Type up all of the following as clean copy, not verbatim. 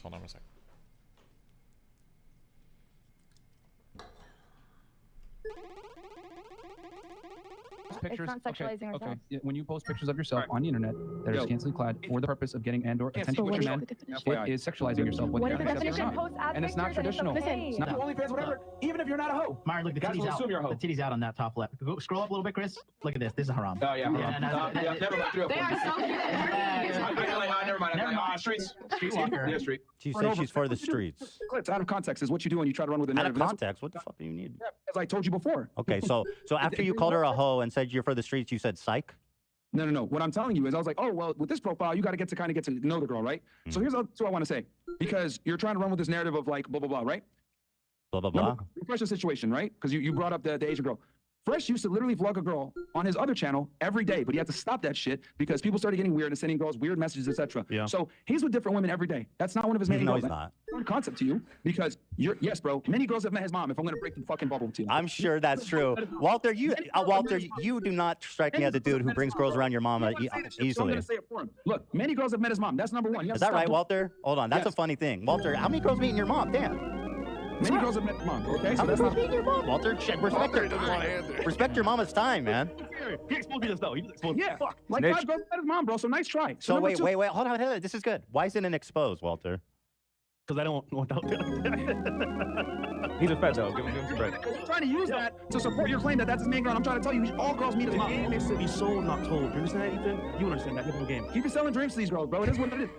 Hold on a sec. Pictures. It's not sexualizing okay. ourselves. Yeah, when you post pictures of yourself on the internet that are scantily clad for the purpose of getting and/or attention from men, it is sexualizing yourself. What is the you accept it or definition? not. Post as And it's not pictures and traditional. it's It's not okay. OnlyFans, whatever. Even if you're not a hoe. Myron, look, the Guys titty's will out. assume you're a hoe. The titty's out on that top left. Go, scroll up a little bit, Chris. Look at this. This is haram. Oh yeah. Yeah, Never mind. They are so cute. Never mind. Streets. Walker. Yeah, street. She says she's for the streets. Clips out of context is what you do when you try to run with a Out narrative. of context? What the fuck do you need? As I told you before. Okay, so after you called her a hoe and said you're for the streets, you said psych? No. What I'm telling you is I was like, oh, well, with this profile, you got to get to know the girl, right? So here's what I want to say. Because you're trying to run with this narrative of like, blah, blah, blah, right? Blah, blah, blah. Refresh the situation, right? Because you brought up the Asian girl. Fresh used to literally vlog a girl on his other channel every day, but he had to stop that shit because people started getting weird and sending girls weird messages, etc. Yeah. So he's with different women every day. That's not one of his main No, goals. he's not. That's a concept to you because yes, bro. Many girls have met his mom. If I'm gonna break the fucking bubble to you, I'm sure that's true. Walter, you do not strike me as a dude who brings girls around your mama So I'm easily. gonna say it for him. Look, many girls have met his mom. That's number one. You have Is to that stop right, doing- Walter? Hold on, that's a funny thing. Walter, how many girls meeting your mom? Damn. Many girls have met his mom. Okay, How so many that's girls not. meeting your mom? Walter, respect her time. Respect your mama's time, man. He exposed me just though. He just exposed me. Yeah, Fuck. like Snitch. 5 girls have met his mom, bro. So nice try. So number wait, two- hold on. This is good. Why isn't it exposed, Walter? Because I don't want that. He's a fed though. Give him some bread. You're trying to use that to support your claim that that's his main girl. I'm trying to tell you, all girls meet his The mom. game is to be sold, not told. You understand, Ethan? You understand that typical game. Keep selling dreams to these girls, bro. It is what it is.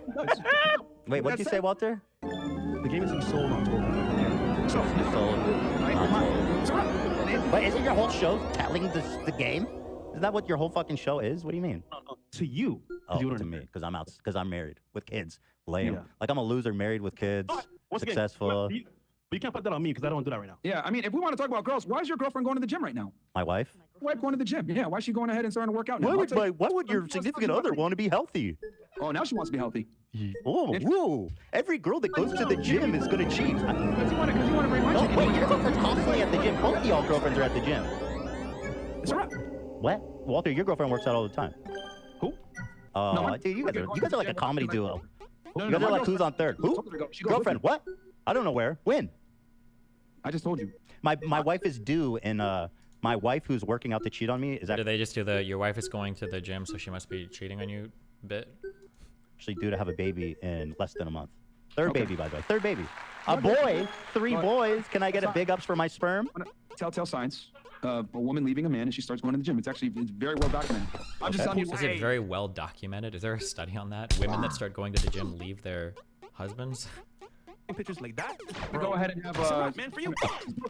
Wait, what did you say, Walter? The game is to be sold, not told. But isn't your whole show telling the game? Isn't that what your whole fucking show is? What do you mean? No, to you. Oh, You to me, because I'm married with kids. Lame. Yeah. Like I'm a loser married with kids. Once again, Successful. but you can't put that on me because I don't do that right now. Yeah, I mean, if we want to talk about girls, why is your girlfriend going to the gym right now? My wife. Why going to the gym? Yeah, why is she going ahead and starting to work out now? Why would your significant other want to be healthy? Oh, now she wants to be healthy. Oh, whoa! Every girl that goes to the gym is gonna cheat. Because you want to bring my chicken. Wait, your girlfriend's constantly at the gym. Both of y'all girlfriends are at the gym. It's a wrap. What? Walter, your girlfriend works out all the time. Who? Oh, dude, you guys are like a comedy duo. No, You guys are my like who's on third? Who? She goes with Girlfriend? me. What? I don't know where. When? I just told you. My wife is due, and my wife who's working out to cheat on me is Do they just do your wife is going to the gym, so she must be cheating on you bit? actually due to have a baby in less than a month. Third baby, by the way. Third baby. A boy. 3 boys. Can I get a big ups for my sperm? Telltale signs. A woman leaving a man and she starts going to the gym. It's very well documented. I'm just telling you. Is it very well documented? Is there a study on that? Women that start going to the gym leave their husbands? Pictures like that. Go ahead and have Man, for you.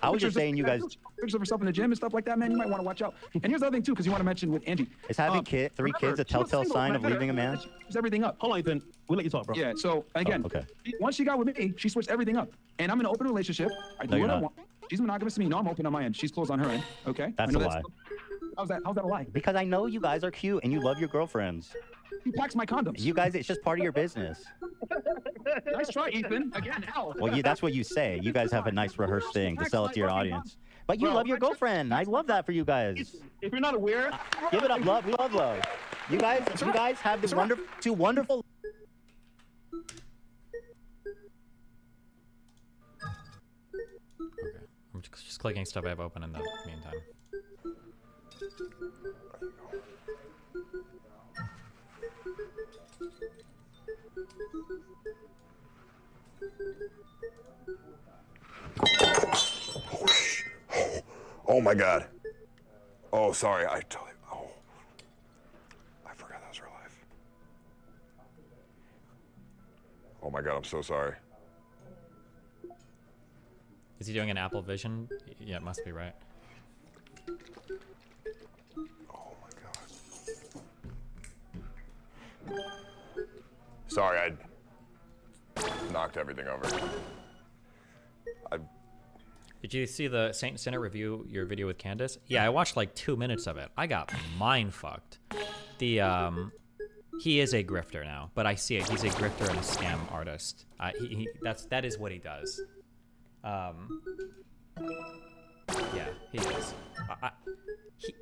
I was just saying, you guys. Pictures of herself in the gym and stuff like that, man. You might want to watch out. And here's the other thing too, because you want to mention with Angie. Is having 3 kids a telltale sign of leaving a man? She switched everything up. Hold on, Ethan. We'll let you talk, bro. Yeah. So again, okay. Once she got with me, she switched everything up. And I'm in an open relationship. I do you're what I not. want. She's monogamous to me. No, I'm open on my end. She's closed on her end. Okay. That's I know a lie. How's that a lie? Because I know you guys are cute and you love your girlfriends. He packs my condoms. You guys, it's just part of your business. Nice try, Ethan. Again, ow. Well, that's what you say. You guys have a nice rehearsed thing to sell it to your audience. But you love your girlfriend. I love that for you guys. If you're not aware, Give it up, love. You guys have the two wonderful. Okay. I'm just clicking stuff I have open in the meantime. Oh my God. Oh, sorry. I forgot that was her life. Oh my God, I'm so sorry. Is he doing an Apple Vision? Yeah, it must be, right? Oh my God. Sorry, I knocked everything over. Did you see the Saint Sinner review your video with Candace? Yeah, I watched like 2 minutes of it. I got mind fucked. He is a grifter now, but I see it. He's a grifter and a scam artist. That is what he does. Yeah, he is.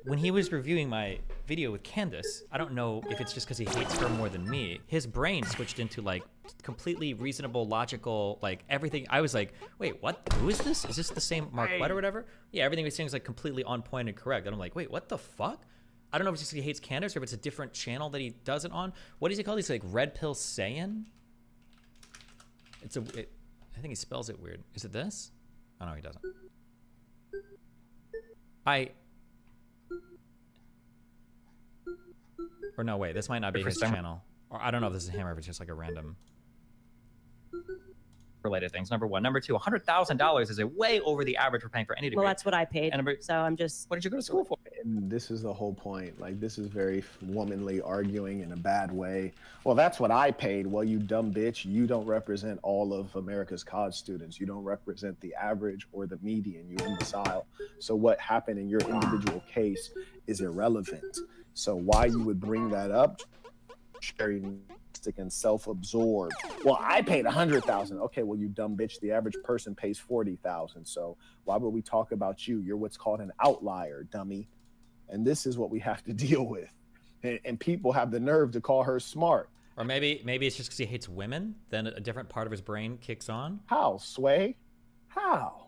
When he was reviewing my video with Candace, I don't know if it's just because he hates her more than me. His brain switched into like completely reasonable, logical, like everything. I was like, wait, what? Who is this? Is this the same Marquette or whatever? Yeah, everything he was saying is like completely on point and correct. And I'm like, wait, what the fuck? I don't know if it's just he hates Candace or if it's a different channel that he does it on. What does he call these, like Red Pill Saiyan? I think he spells it weird. Is it this? Oh no, he doesn't. Or no, wait, this might not be his channel. Or I don't know if this is him or if it's just like a random related things. Number one. Number two, $100,000 is a way over the average we're paying for any degree. Well, that's what I paid. And So I'm just. What did you go to school for? And this is the whole point. Like, this is very womanly arguing in a bad way. Well, that's what I paid. Well, you dumb bitch, you don't represent all of America's college students. You don't represent the average or the median, you imbecile. So what happened in your individual case is irrelevant. So why you would bring that up, sharing and self-absorbed. Well, I paid $100,000. Okay, well, you dumb bitch, the average person pays $40,000. So why would we talk about you? You're what's called an outlier, dummy. And this is what we have to deal with. And people have the nerve to call her smart. Or maybe it's just because he hates women. Then a different part of his brain kicks on. How, Sway? How?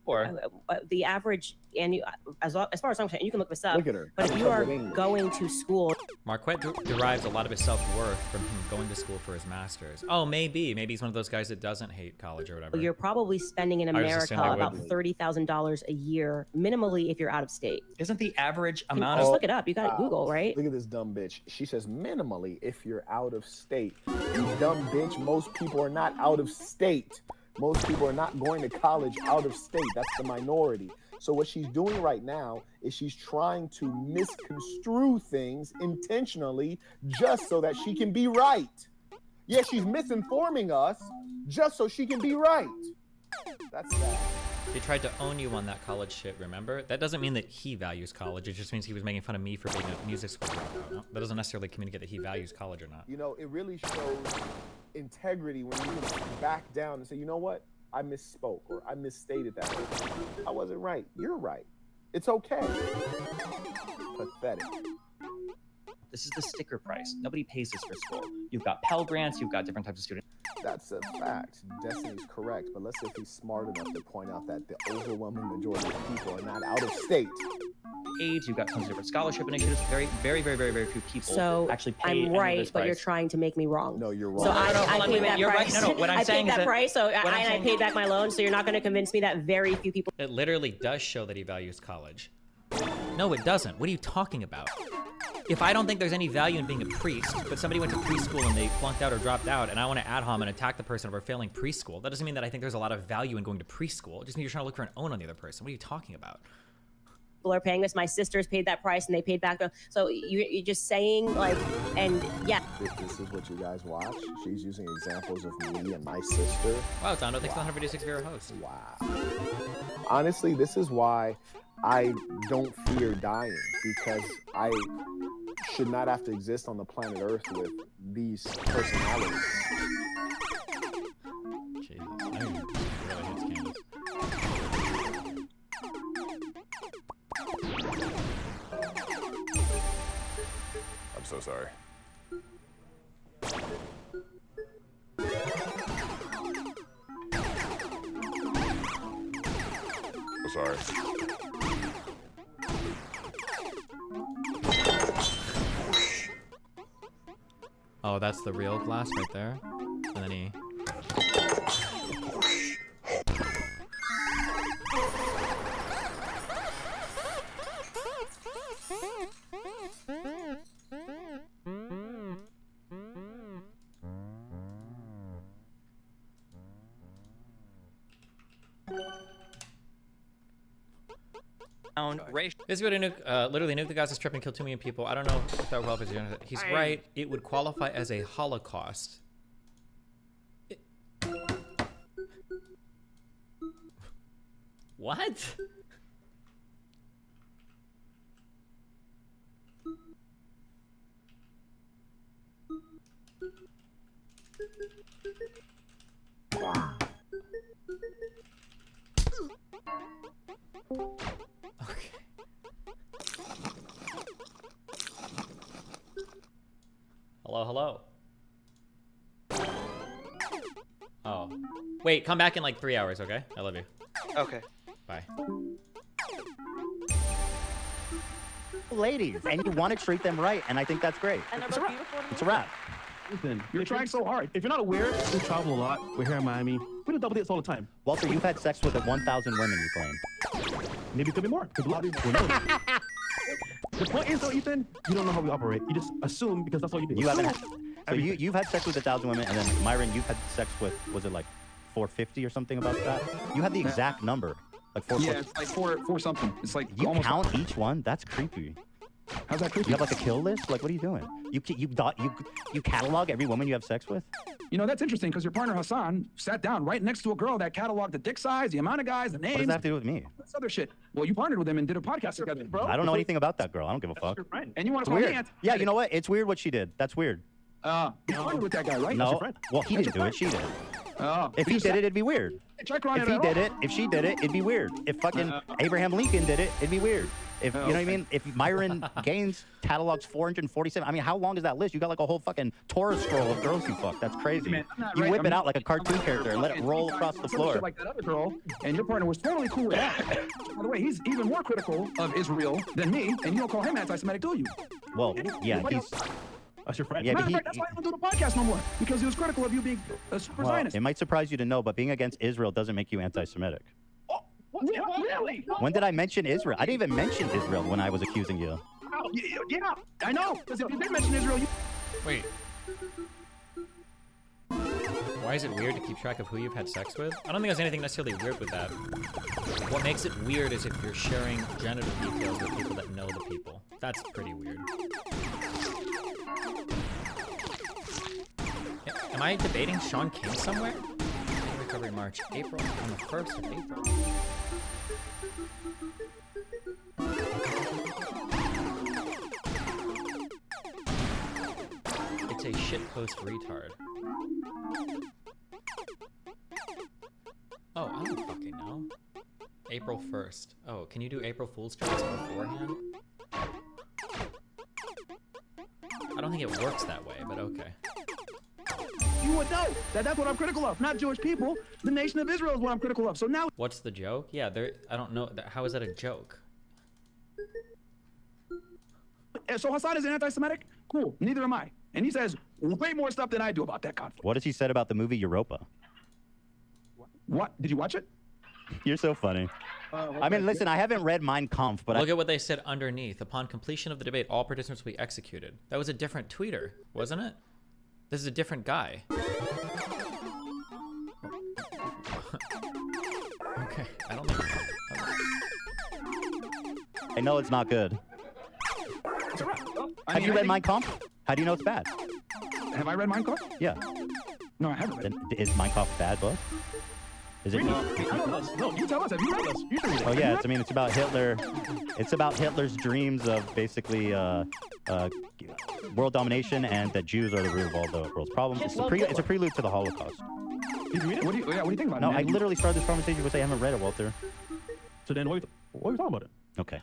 Or the average, and you, as far as I'm concerned, you can look this up. Look at her. But if you are going to school, Marquette derives a lot of his self-worth from him going to school for his master's. Oh, maybe he's one of those guys that doesn't hate college or whatever. you're probably spending in I just America assumed I about would. $30,000 a year, minimally, if you're out of state. Isn't the average Just amount of look it up. You got Google, right? Look at this dumb bitch. She says minimally if you're out of state. You dumb bitch, most people are not out of state. Most people are not going to college out of state. That's the minority. So what she's doing right now is she's trying to misconstrue things intentionally just so that she can be right. Yeah, she's misinforming us just so she can be right. That's that. He tried to own you on that college shit, remember? That doesn't mean that he values college. It just means he was making fun of me for being a music school dropout. No, that doesn't necessarily communicate that he values college or not. You know, it really shows integrity when you can back down and say, you know what? I misspoke or I misstated that. I wasn't right. You're right. It's okay. Pathetic. This is the sticker price. Nobody pays this for school. You've got Pell Grants, you've got different types of students. That's a fact. Destiny's correct, but let's see if he's smart enough to point out that the overwhelming majority of people are not out of state. You've got tons of different scholarship initiatives. Very few people So actually pay I'm any of right, this but you're price. trying to make me wrong. No, you're wrong. So No, I hold on, paid wait, that you're right. price. No, what I'm I saying paid is that price, so what I'm I saying- paid back my loan. So you're not going to convince me that very few people. It literally does show that he values college. No, it doesn't. What are you talking about? If I don't think there's any value in being a priest, but somebody went to preschool and they flunked out or dropped out, and I want to ad hom and attack the person over failing preschool, that doesn't mean that I think there's a lot of value in going to preschool. It just means you're trying to look for an own on the other person. What are you talking about? People are paying this. My sisters paid that price, and they paid back. So you're just saying, like, and yeah. This is what you guys watch. She's using examples of me and my sister. Wow, Tondo, thanks for the 156 for your host. Wow. Honestly, this is why I don't fear dying, because I should not have to exist on the planet Earth with these personalities. Jesus, I really hates Candace. I'm so sorry. I'm sorry. Oh, that's the real glass right there. And then he... This video literally nuke the Gaza Strip and kill 2 million people. I don't know if that would help his agenda. He's right. It would qualify as a Holocaust. What? Wow. Wait, come back in like 3 hours, okay? I love you. Okay. Bye. Ladies, and you want to treat them right, and I think that's great. And they're It's a both wrap. beautiful. to It's a me. wrap. Listen, You're trying so hard. if you're not aware, we travel a lot. We're here in Miami. We do double dates all the time. Walter, you've had sex with 1,000 women, you claim. Maybe it could be more. Because a lot of people don't know. The point is, though, Ethan, you don't know how we operate. You just assume because that's all you do. You haven't. Assume So everything. you've had sex with 1,000 women, and then Myron, you've had sex with, was it like 450 or something about that? You have the exact number, like 450. Yeah, it's like four something. It's like You almost. count each one? That's creepy. How's that creepy? You have like a kill list? Like, what are you doing? You catalog every woman you have sex with? You know, that's interesting because your partner Hassan sat down right next to a girl that cataloged the dick size, the amount of guys, the names. What does that have to do with me? This other shit. Well, you partnered with him and did a podcast together, bro. I don't know anything about that girl. I don't give a fuck. Your friend. And you want It's to call me weird. Aunt? Yeah, you know what? It's weird what she did. That's weird. You partnered with that guy, right? No, friend. well, he didn't do it. She did. Oh. If he did it, it'd be weird. Check her on If it he at did all. it, if she did it, it'd be weird. If fucking Abraham Lincoln did it, it'd be weird. If you know what I mean? If Myron Gaines catalogs 447, I mean, how long is that list? You got like a whole fucking Torah scroll of girls you fuck. That's crazy. Man, I'm not You right. whip I'm it not- out like a cartoon character and let it roll across the floor. Like that other girl, and your partner was totally cool with that. By the way, he's even more critical of Israel than me, and you don't call him anti-Semitic, do you? Well, yeah, he's. That's your friend. Yeah, Matter but of fact, that's why I don't do the podcast no more, because he was critical of you being a super Well, Zionist. it might surprise you to know, but being against Israel doesn't make you anti-Semitic. Really? When did I mention Israel? I didn't even mention Israel when I was accusing you. Yeah, I know. Because if you did mention Israel, you... Wait. Why is it weird to keep track of who you've had sex with? I don't think there's anything necessarily weird with that. What makes it weird is if you're sharing genital details with people that know the people. That's pretty weird. Am I debating Sean King somewhere? January, February, March, April, on the 1st of April. It's a shitpost retard. Oh, I don't fucking know. April 1st. Oh, can you do April Fool's jokes beforehand? I don't think it works that way, but okay. You would know that that's what I'm critical of. Not Jewish people. The nation of Israel is what I'm critical of. So now... What's the joke? Yeah, I don't know. How is that a joke? So Hassan is anti-Semitic? Cool. Neither am I. And he says way more stuff than I do about that conflict. What has he said about the movie Europa? What? Did you watch it? You're so funny. I mean, listen, I haven't read Mein Kampf, but Look at what they said underneath. Upon completion of the debate, all participants will be executed. That was a different tweeter, wasn't it? This is a different guy. Okay, I don't know. I know it's not good. It's a wrap. Have you read Mein Kampf? How do you know it's bad? Have I read Mein Kampf? Yeah. No, I haven't read it. Then is Mein Kampf a bad book? Is it? I don't know. No, you tell us. Have you read this? You should read it. Oh yeah, I mean, it's about Hitler. It's about Hitler's dreams of basically world domination, and that Jews are the root of all the world's problems. It's a prelude to the Holocaust. Did you read it? What do you think about No, it? I man? literally started this conversation with say I haven't read it, Walter. So then, what are we talking about it? Okay.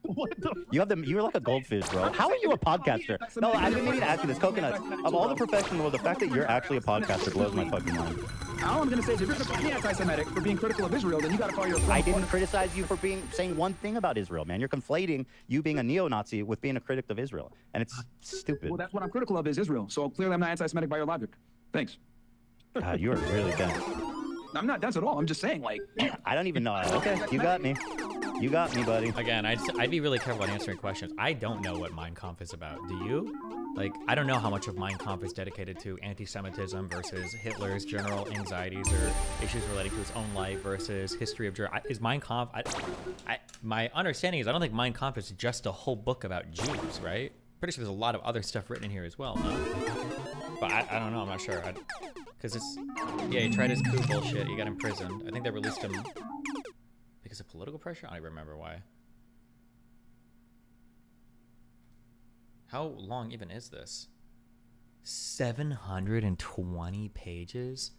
What the? You're like a goldfish, bro. How are you a podcaster? No, I've been meaning to ask you this. Coconuts. Of all the professionals, the fact that you're actually a podcaster blows my fucking mind. All I'm going to say is if you're going to call me anti-Semitic for being critical of Israel, then you got to call your friend. I didn't criticize you for saying one thing about Israel, man. You're conflating you being a neo-Nazi with being a critic of Israel, and it's stupid. Well, that's what I'm critical of is Israel. So clearly I'm not anti-Semitic by your logic. Thanks. God, you are really dense. I'm not dense at all. I'm just saying, like... I don't even know. Okay, you got me. You got me, buddy. Again, I'd be really careful on answering questions. I don't know what Mein Kampf is about. Do you? Like, I don't know how much of Mein Kampf is dedicated to anti-Semitism versus Hitler's general anxieties or issues relating to his own life versus history of Germany. Is Mein Kampf... my understanding is I don't think Mein Kampf is just a whole book about Jews, right? Pretty sure there's a lot of other stuff written in here as well, no? But I don't know. I'm not sure. Because it's... Yeah, he tried his coup bullshit. He got imprisoned. I think they released him... because of political pressure? I don't even remember why. How long even is this? 720 pages?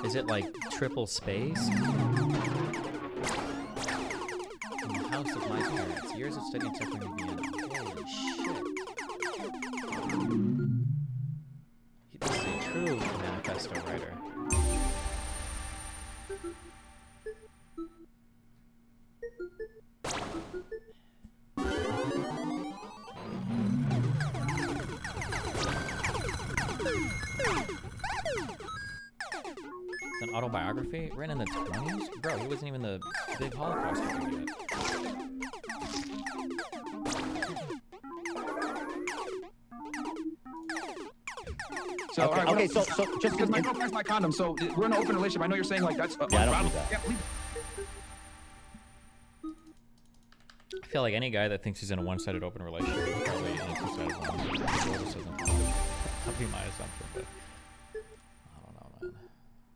Is it like triple space? In the house of my parents. Years of study and suffering in Vienna. Holy shit. artist or writer. It's an autobiography written in the 20s? Bro, he wasn't even the big Holocaust hero yet. So, Okay, all right, okay, what so else? just Because my girlfriend has my condom, so we're in an open relationship. I know you're saying like that's. Yeah, I don't do that. Yeah, please. I feel like any guy that thinks he's in a one-sided open relationship is probably in a two-sided one. That'd be my assumption, but I don't know, man.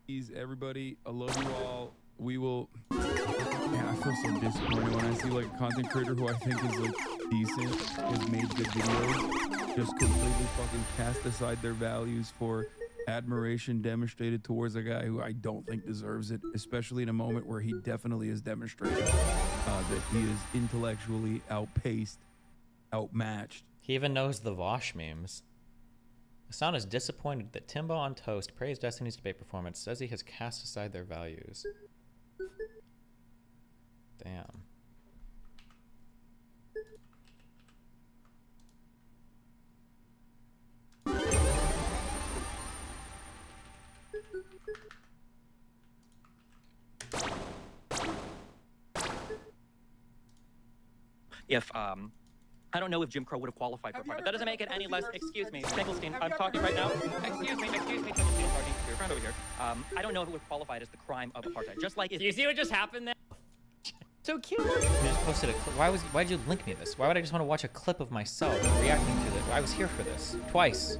Please, everybody, I love you all. We will. Man, I feel so disappointed when I see like a content creator who I think is like decent, has made good videos, just completely fucking cast aside their values for admiration demonstrated towards a guy who I don't think deserves it, especially in a moment where he definitely has demonstrated that he is intellectually outpaced, outmatched. He even knows the Vosh memes. Hassan is disappointed that Timbo on Toast praised Destiny's debate performance, says he has cast aside their values. Damn. If I don't know if Jim Crow would have qualified for apartheid. That doesn't make it any less. Excuse me, Finkelstein. I'm talking right now. Excuse me, Finkelstein. Talking to your friend over here. I don't know if it would qualify as the crime of apartheid. Just like if. Do you see what just happened there? So cute. I just posted a clip. Why did you link me this? Why would I just want to watch a clip of myself reacting to it? I was here for this twice.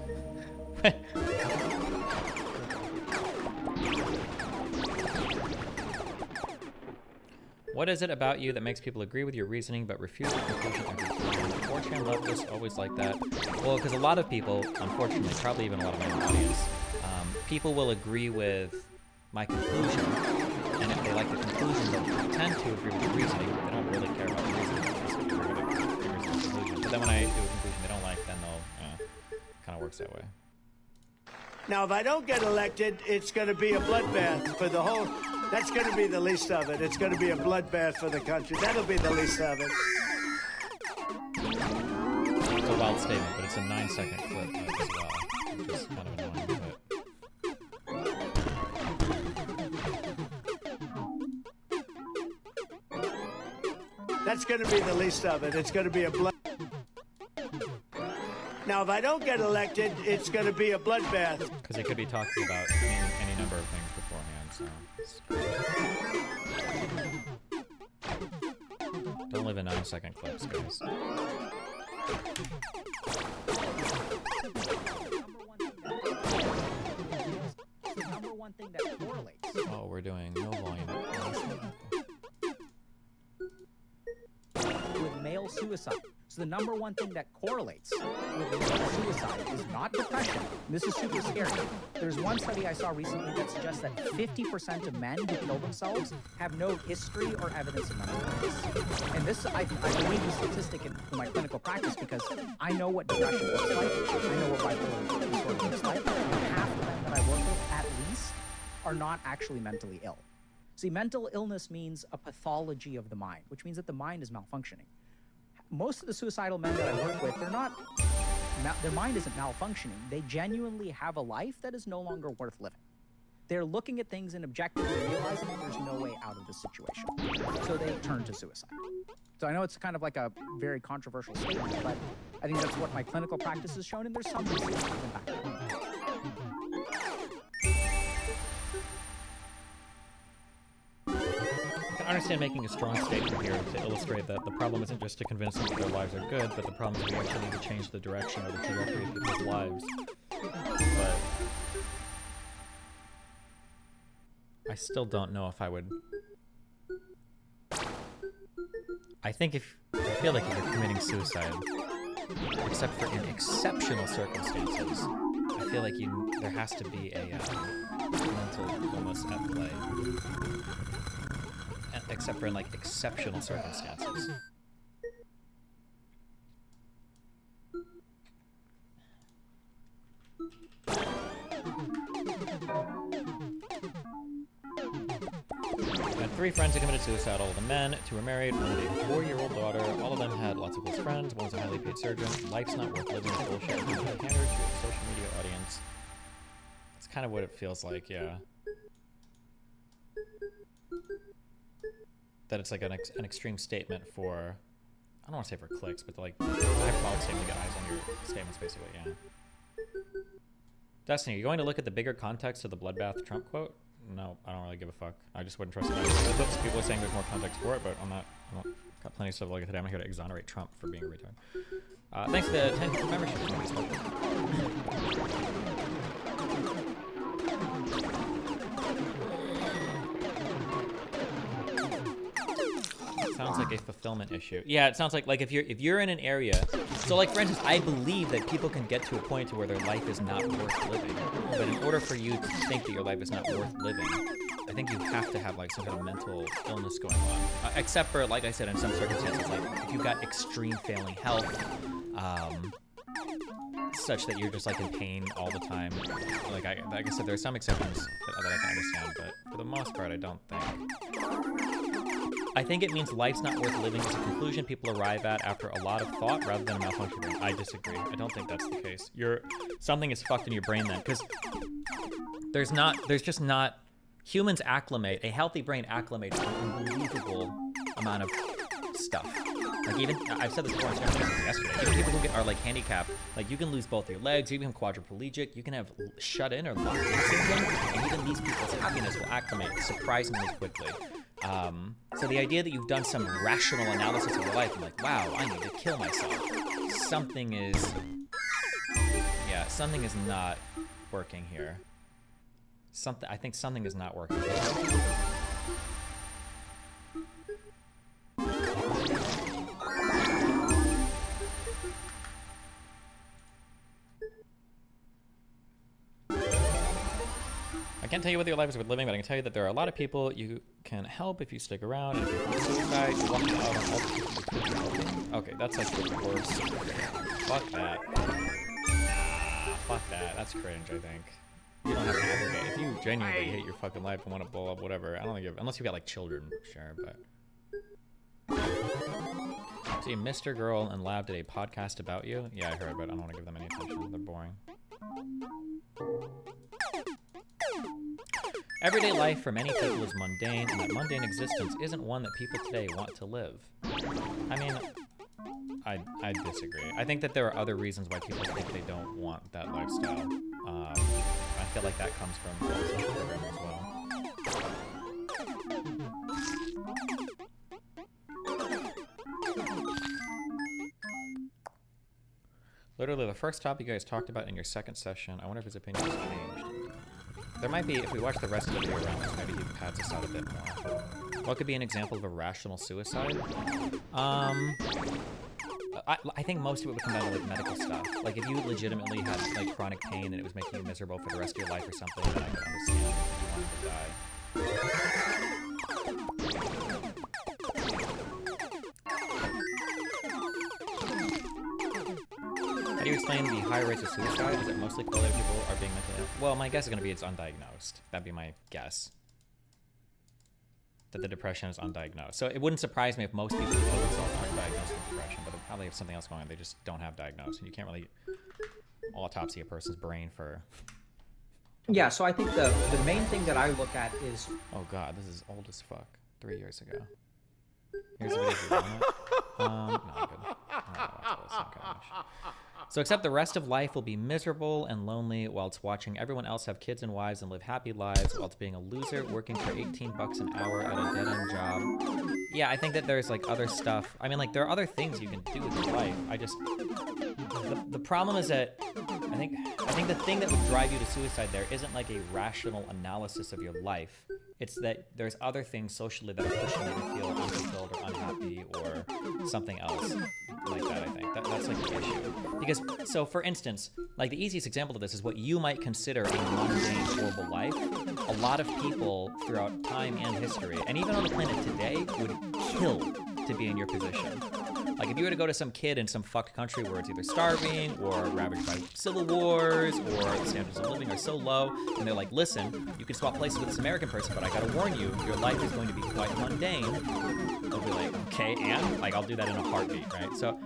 What is it about you that makes people agree with your reasoning but refuse the conclusion every time? 4chan leftists always like that. Well, because a lot of people, unfortunately, probably even a lot of my own audience, people will agree with my conclusion, and if they like the conclusion, they'll pretend to agree with the reasoning. They don't really care about the reasoning. They're just agree with the conclusion. But then when I do a conclusion they don't like, then they'll, kind of works that way. Now, if I don't get elected, it's going to be a bloodbath for the whole. That's going to be the least of it. It's going to be a bloodbath for the country. That'll be the least of it. It's a wild statement, but it's a 9-second clip as well, which is kind of annoying. But That's going to be the least of it. It's going to be a blood. Now, if I don't get elected, it's going to be a bloodbath. Because it could be talking about any number of things beforehand, so... Don't live in 9-second clips, guys. The number one thing that correlates. Oh, we're doing no volume. With male suicide. So the number one thing that correlates with male suicide is not depression. This is super scary. There's one study I saw recently that suggests that 50% of men who kill themselves have no history or evidence of mental illness. And this, I believe the statistic in my clinical practice because I know what depression looks like. I know what bipolar disorder looks like. And half the men that I work with, at least, are not actually mentally ill. See, mental illness means a pathology of the mind, which means that the mind is malfunctioning. Most of the suicidal men that I work with, their mind isn't malfunctioning. They genuinely have a life that is no longer worth living. They're looking at things and objectively realizing that there's no way out of this situation. So they turn to suicide. So I know it's kind of like a very controversial statement, but I think that's what my clinical practice has shown, and there's some research to back it up. I can understand making a strong statement here to illustrate that the problem isn't just to convince them that their lives are good, but the problem is we actually need to change the direction or the trajectory of people's lives. But I still don't know if I would... I feel like if you're committing suicide, except for in exceptional circumstances, I feel like there has to be a mental illness at play. Except for in like exceptional circumstances. 3 friends who committed suicide. All of them men. 2 were married. 1 had a 4-year-old daughter. All of them had lots of close friends. 1 was a highly paid surgeon. Life's not worth living. Bullshit. Pandering to a social media audience. It's kind of what it feels like, yeah. That it's like an extreme statement for, I don't want to say for clicks, but like, it's a hyperbolic statement to get eyes on your statements, basically, yeah. Destiny, are you going to look at the bigger context of the bloodbath Trump quote? No, I don't really give a fuck. I just wouldn't trust it. People are saying there's more context for it, but I don't got plenty of stuff to look at today. I'm not here to exonerate Trump for being a retard. Thanks for the 10 membership. Sounds like a fulfillment issue. Yeah, it sounds like if you're in an area, so like for instance, I believe that people can get to a point to where their life is not worth living. But in order for you to think that your life is not worth living, I think you have to have like some kind of mental illness going on. Except for, like I said, in some circumstances, like if you've got extreme failing health, such that you're just like in pain all the time. Like I said, there's some exceptions that I can understand, but for the most part, I don't think. I think it means life's not worth living is a conclusion people arrive at after a lot of thought rather than a malfunction brain. I disagree. I don't think that's the case. Something is fucked in your brain then, because there's just not, humans acclimate, a healthy brain acclimates to an unbelievable amount of stuff. Like even, I've said this before yesterday, even people who are like handicapped, like you can lose both your legs, you can become quadriplegic, you can have shut-in or locked-in syndrome, and even these people's happiness will acclimate surprisingly quickly. So the idea that you've done some rational analysis of your life, and like, wow, I need to kill myself. Something is not working here. I think something is not working here. I can't tell you whether your life is worth living, but I can tell you that there are a lot of people you can help if you stick around, and if you commit suicide, you walk out on all the people you could be helping. Okay, that's like the worst. Fuck that. Fuck that. That's cringe, I think. You don't have to aggregate. If you genuinely hate your fucking life and want to blow up, whatever, I don't think unless you've got like children, sure, but. See, Mr. Girl and Lab did a podcast about you. Yeah, I heard, but I don't want to give them any attention. They're boring. Everyday life for many people is mundane, and that mundane existence isn't one that people today want to live. I mean, I disagree. I think that there are other reasons why people think they don't want that lifestyle. I feel like that comes from the social programming as well. Literally the first topic you guys talked about in your second session, I wonder if his opinion has changed. There might be, if we watch the rest of the video around this, maybe he pads us out a bit more. What could be an example of a rational suicide? I think most of it would come down to like medical stuff. Like if you legitimately had like chronic pain and it was making you miserable for the rest of your life or something, then I could understand if you wanted to die. How do you explain the high rates of suicide? Is it mostly correlated people are being mentally ill? Well, my guess is going to be it's undiagnosed. That'd be my guess. That the depression is undiagnosed. So it wouldn't surprise me if most people who kill themselves aren't diagnosed with depression, but they probably have something else going on. They just don't have diagnosed, and you can't really autopsy a person's brain for. Yeah, so I think the main thing that I look at is. Oh God, this is old as fuck. 3 years ago. Here's a video if you want it. No, I'm good. I don't watch this. Okay. So except the rest of life will be miserable and lonely whilst watching everyone else have kids and wives and live happy lives whilst being a loser working for $18 an hour at a dead-end job. Yeah, I think that there's like other stuff. I mean, like there are other things you can do with your life. I just, the problem is that I think the thing that would drive you to suicide there isn't like a rational analysis of your life. It's that there's other things socially that are pushing you to feel unfulfilled or unhappy or something else like that, I think. That's like the issue. Because, so for instance, like the easiest example of this is what you might consider a mundane, horrible life. A lot of people throughout time and history, and even on the planet today, would kill to be in your position. Like if you were to go to some kid in some fucked country where it's either starving or ravaged by civil wars or the standards of living are so low, and they're like, listen, you can swap places with this American person, but I gotta warn you, your life is going to be quite mundane. They'll be like, okay, and like I'll do that in a heartbeat, right? So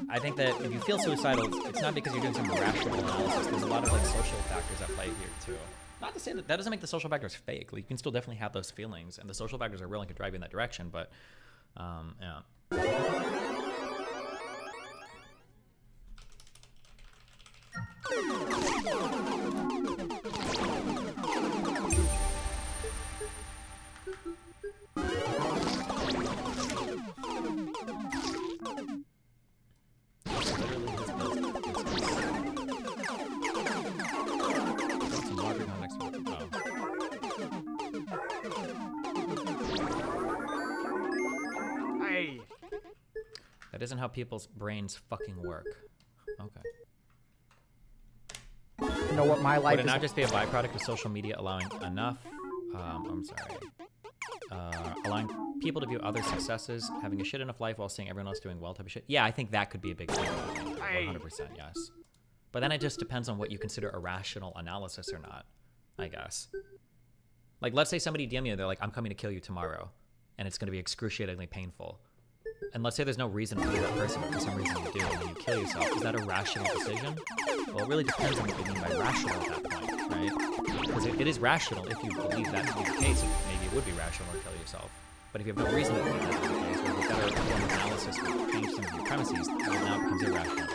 I think that if you feel suicidal, it's not because you're doing some rational analysis. There's a lot of like social factors at play here too. Not to say that doesn't make the social factors fake. Like, you can still definitely have those feelings, and the social factors are willing to drive you in that direction. But, yeah. That isn't how people's brains fucking work. Okay. You know what my life Would it is? not just be a byproduct of social media allowing enough? I'm sorry. Allowing people to view other successes, having a shit enough life while seeing everyone else doing well type of shit. Yeah, I think that could be a big thing. 100%, yes. But then it just depends on what you consider a rational analysis or not, I guess. Like, let's say somebody DM you, they're like, I'm coming to kill you tomorrow, and it's going to be excruciatingly painful. And let's say there's no reason to kill that person, but for some reason you do, and then you kill yourself. Is that a rational decision? Well, it really depends on what you mean by rational at that point, right? Because it is rational if you believe that to be the case. Maybe it would be rational to kill yourself. But if you have no reason to believe that to be the case, or with better form of analysis would change some of your premises, well, now it becomes irrational. It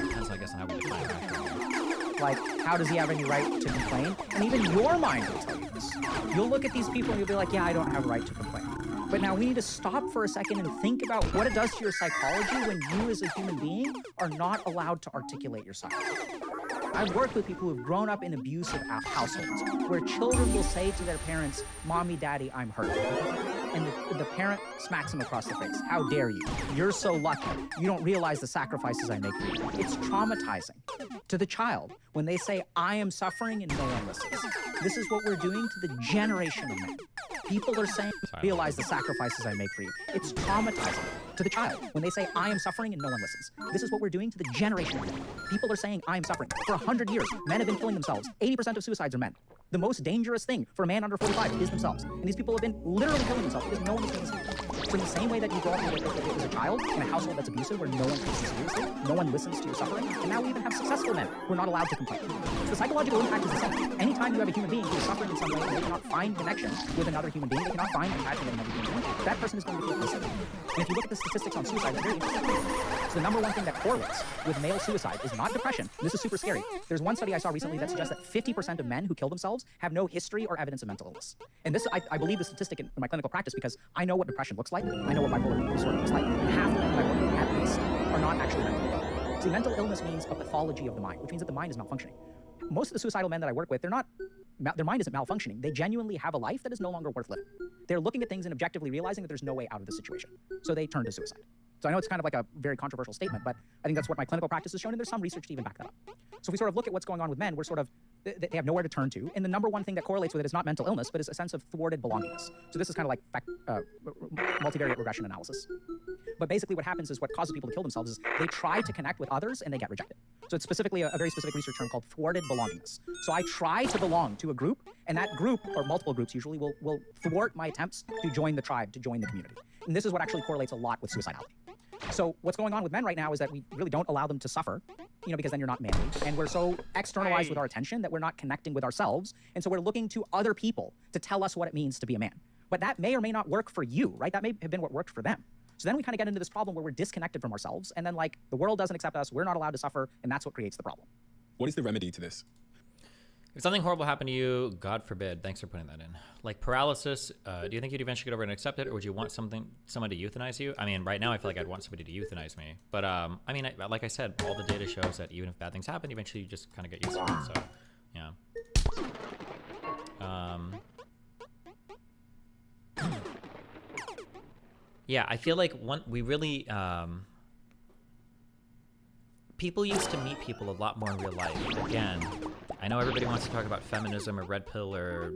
depends, I guess, on how we define rational. Like, how does he have any right to complain? And even your mind will tell you this. You'll look at these people and you'll be like, yeah, I don't have a right to complain. But now we need to stop for a second and think about what it does to your psychology when you as a human being are not allowed to articulate your side. I've worked with people who've grown up in abusive households where children will say to their parents, Mommy, Daddy, I'm hurt. And the parent smacks them across the face. How dare you? You're so lucky. You don't realize the sacrifices I make for you. It's traumatizing to the child when they say, I am suffering and no one listens. This is what we're doing to the generation of men. People are saying, realize the sacrifices I make for you. It's traumatizing to the child when they say, I am suffering and no one listens. This is what we're doing to the generation of men. People are saying, I am suffering. For 100 years, men have been killing themselves. 80% of suicides are men. The most dangerous thing for a man under 45 is themselves. And these people have been literally killing themselves because no one is taking seriously. So in the same way that you grow up as a child in a household that's abusive where no one takes you seriously, no one listens to your suffering, and now we even have successful men who are not allowed to complain. So the psychological impact is the same. Anytime you have a human being who is suffering in some way and they cannot find connection with another human being, they cannot find attachment with another human being, that person is going to feel isolated. And if you look at the statistics on suicide, it's very interesting. So the number one thing that correlates with male suicide is not depression. This is super scary. There's one study I saw recently that suggests that 50% of men who kill themselves have no history or evidence of mental illness. And this, I believe the statistic in my clinical practice because I know what depression looks like. I know what bipolar disorder looks like. And half the men that I work with, at least, are not actually mentally ill. See, mental illness means a pathology of the mind, which means that the mind is malfunctioning. Most of the suicidal men that I work with, their mind isn't malfunctioning. They genuinely have a life that is no longer worth living. They're looking at things and objectively realizing that there's no way out of the situation. So they turn to suicide. So I know it's kind of like a very controversial statement, but I think that's what my clinical practice has shown, and there's some research to even back that up. So if we sort of look at what's going on with men, we're sort of, they have nowhere to turn to, and the number one thing that correlates with it is not mental illness, but is a sense of thwarted belongingness. So this is kind of like multivariate regression analysis. But basically what happens is what causes people to kill themselves is they try to connect with others and they get rejected. So it's specifically a very specific research term called thwarted belongingness. So I try to belong to a group, and that group, or multiple groups usually, will thwart my attempts to join the tribe, to join the community. And this is what actually correlates a lot with suicidality. So what's going on with men right now is that we really don't allow them to suffer, because then you're not manly. And we're so externalized with our attention that we're not connecting with ourselves. And so we're looking to other people to tell us what it means to be a man. But that may or may not work for you, right? That may have been what worked for them. So then we kind of get into this problem where we're disconnected from ourselves. And then the world doesn't accept us. We're not allowed to suffer. And that's what creates the problem. What is the remedy to this? If something horrible happened to you, God forbid, thanks for putting that in. Like paralysis, do you think you'd eventually get over and accept it, or would you want someone to euthanize you? I mean, right now I feel like I'd want somebody to euthanize me. But I mean, like I said, all the data shows that even if bad things happen, eventually you just kind of get used to it. So, yeah. Yeah, I feel like we really people used to meet people a lot more in real life. Again, I know everybody wants to talk about feminism or red pill or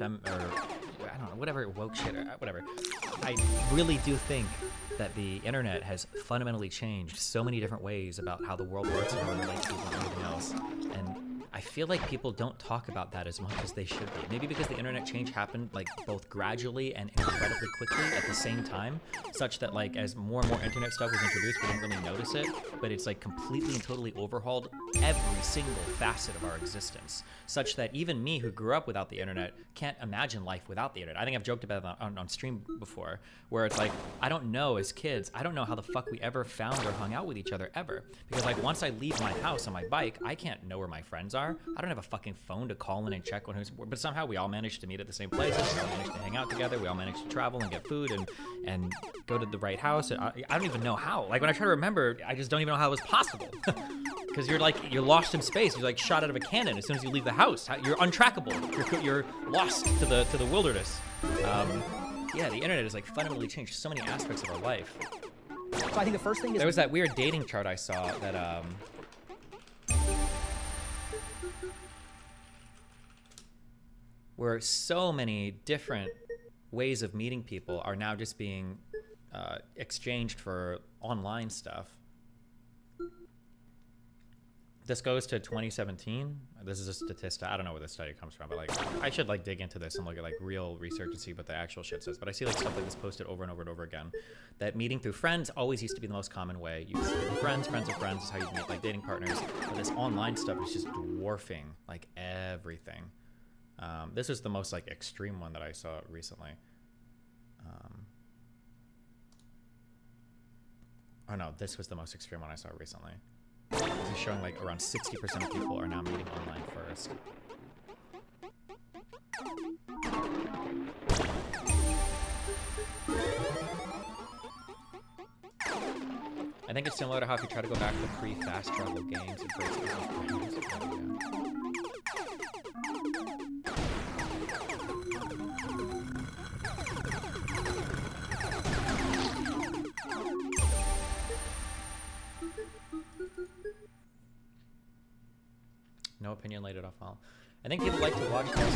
I don't know, whatever woke shit or whatever. I really do think that the internet has fundamentally changed so many different ways about how the world works and how we relate to people and everything else. And I feel like people don't talk about that as much as they should be. Maybe because the internet change happened like both gradually and incredibly quickly at the same time, such that like as more and more internet stuff was introduced, we didn't really notice it, but it's like completely and totally overhauled every single facet of our existence, such that even me who grew up without the internet can't imagine life without the internet. I think I've joked about it on stream before, where it's like, I don't know as kids, I don't know how the fuck we ever found or hung out with each other ever. Because like once I leave my house on my bike, I can't know where my friends are. I don't have a fucking phone to call in and check on who's, but somehow we all managed to meet at the same places. We all managed to hang out together. We all managed to travel and get food and go to the right house. I don't even know how. Like when I try to remember, I just don't even know how it was possible. Because you're lost in space. You're like shot out of a cannon as soon as you leave the house. You're untrackable. You're lost to the wilderness. Yeah, the internet has like fundamentally changed so many aspects of our life. So I think the first thing is there was that weird dating chart I saw that where so many different ways of meeting people are now just being exchanged for online stuff. This goes to 2017. This is a statistic. I don't know where this study comes from, but like I should like dig into this and look at like real research and see what the actual shit says. But I see like stuff like this posted over and over and over again. That meeting through friends always used to be the most common way. You see friends of friends is how you meet like dating partners. But this online stuff is just dwarfing like everything. This was the most like extreme one that I saw recently. Oh no, this was the most extreme one I saw recently. This is showing like around 60% of people are now meeting online first. I think it's similar to how if you try to go back to pre-fast travel games and no opinion laid it off well. I think people like to watch this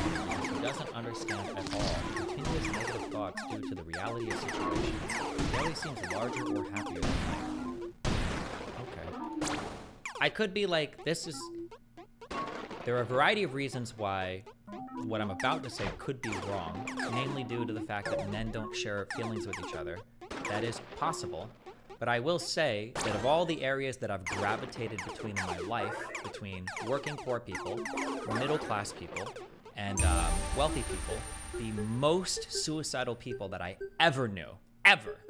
who doesn't understand at all continuous negative thoughts due to the reality of situations. It always seems larger or happier than life. Okay. I could be like, this is... There are a variety of reasons why what I'm about to say could be wrong, namely due to the fact that men don't share feelings with each other. That is possible. But I will say that of all the areas that I've gravitated between in my life, between working poor people, middle class people, and wealthy people, the most suicidal people that I ever knew, ever,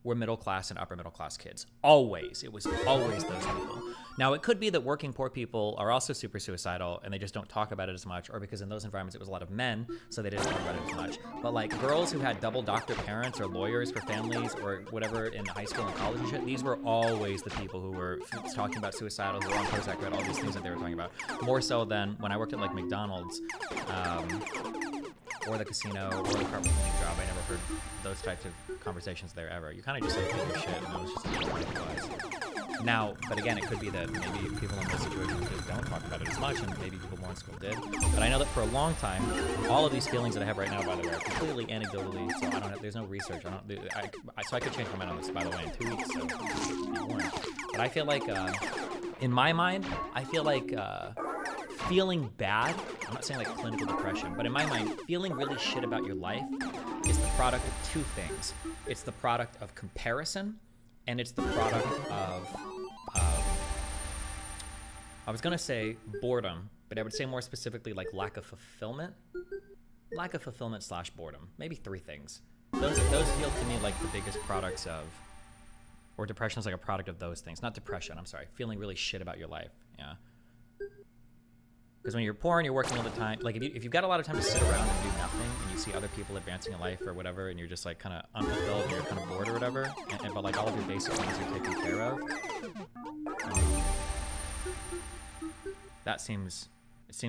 were middle class and upper middle class kids. Always. It was always those people. Now, it could be that working poor people are also super suicidal and they just don't talk about it as much, or because in those environments it was a lot of men, so they didn't talk about it as much. But like girls who had double doctor parents or lawyers for families or whatever in high school and college and shit, these were always the people who were talking about suicidal, who were on Prozac, all these things that they were talking about. More so than when I worked at like McDonald's, or the casino, or the carpet cleaning job. I never heard those types of conversations there ever. You kind of just like did your shit, and it was just like what it was. Now, but again, it could be that maybe people in those situations just don't talk about it as much, and maybe people more in school did. But I know that for a long time, all of these feelings that I have right now, by the way, are completely anecdotally. So I don't have. There's no research. So I could change my mind on this, by the way, in 2 weeks. So be warned. But I feel like, in my mind, I feel like. Feeling bad, I'm not saying like clinical depression, but in my mind, feeling really shit about your life is the product of two things. It's the product of comparison, and it's the product of, I was gonna say boredom, but I would say more specifically like lack of fulfillment. Lack of fulfillment / boredom. Maybe three things. Those feel to me like the biggest products of, or depression is like a product of those things. Not depression, I'm sorry. Feeling really shit about your life, yeah. Because when you're poor and you're working all the time, like if you've got a lot of time to sit around and do nothing, and you see other people advancing in life or whatever, and you're just like kind of unfulfilled and you're kind of bored or whatever, but like all of your basic needs are taken care of, it seems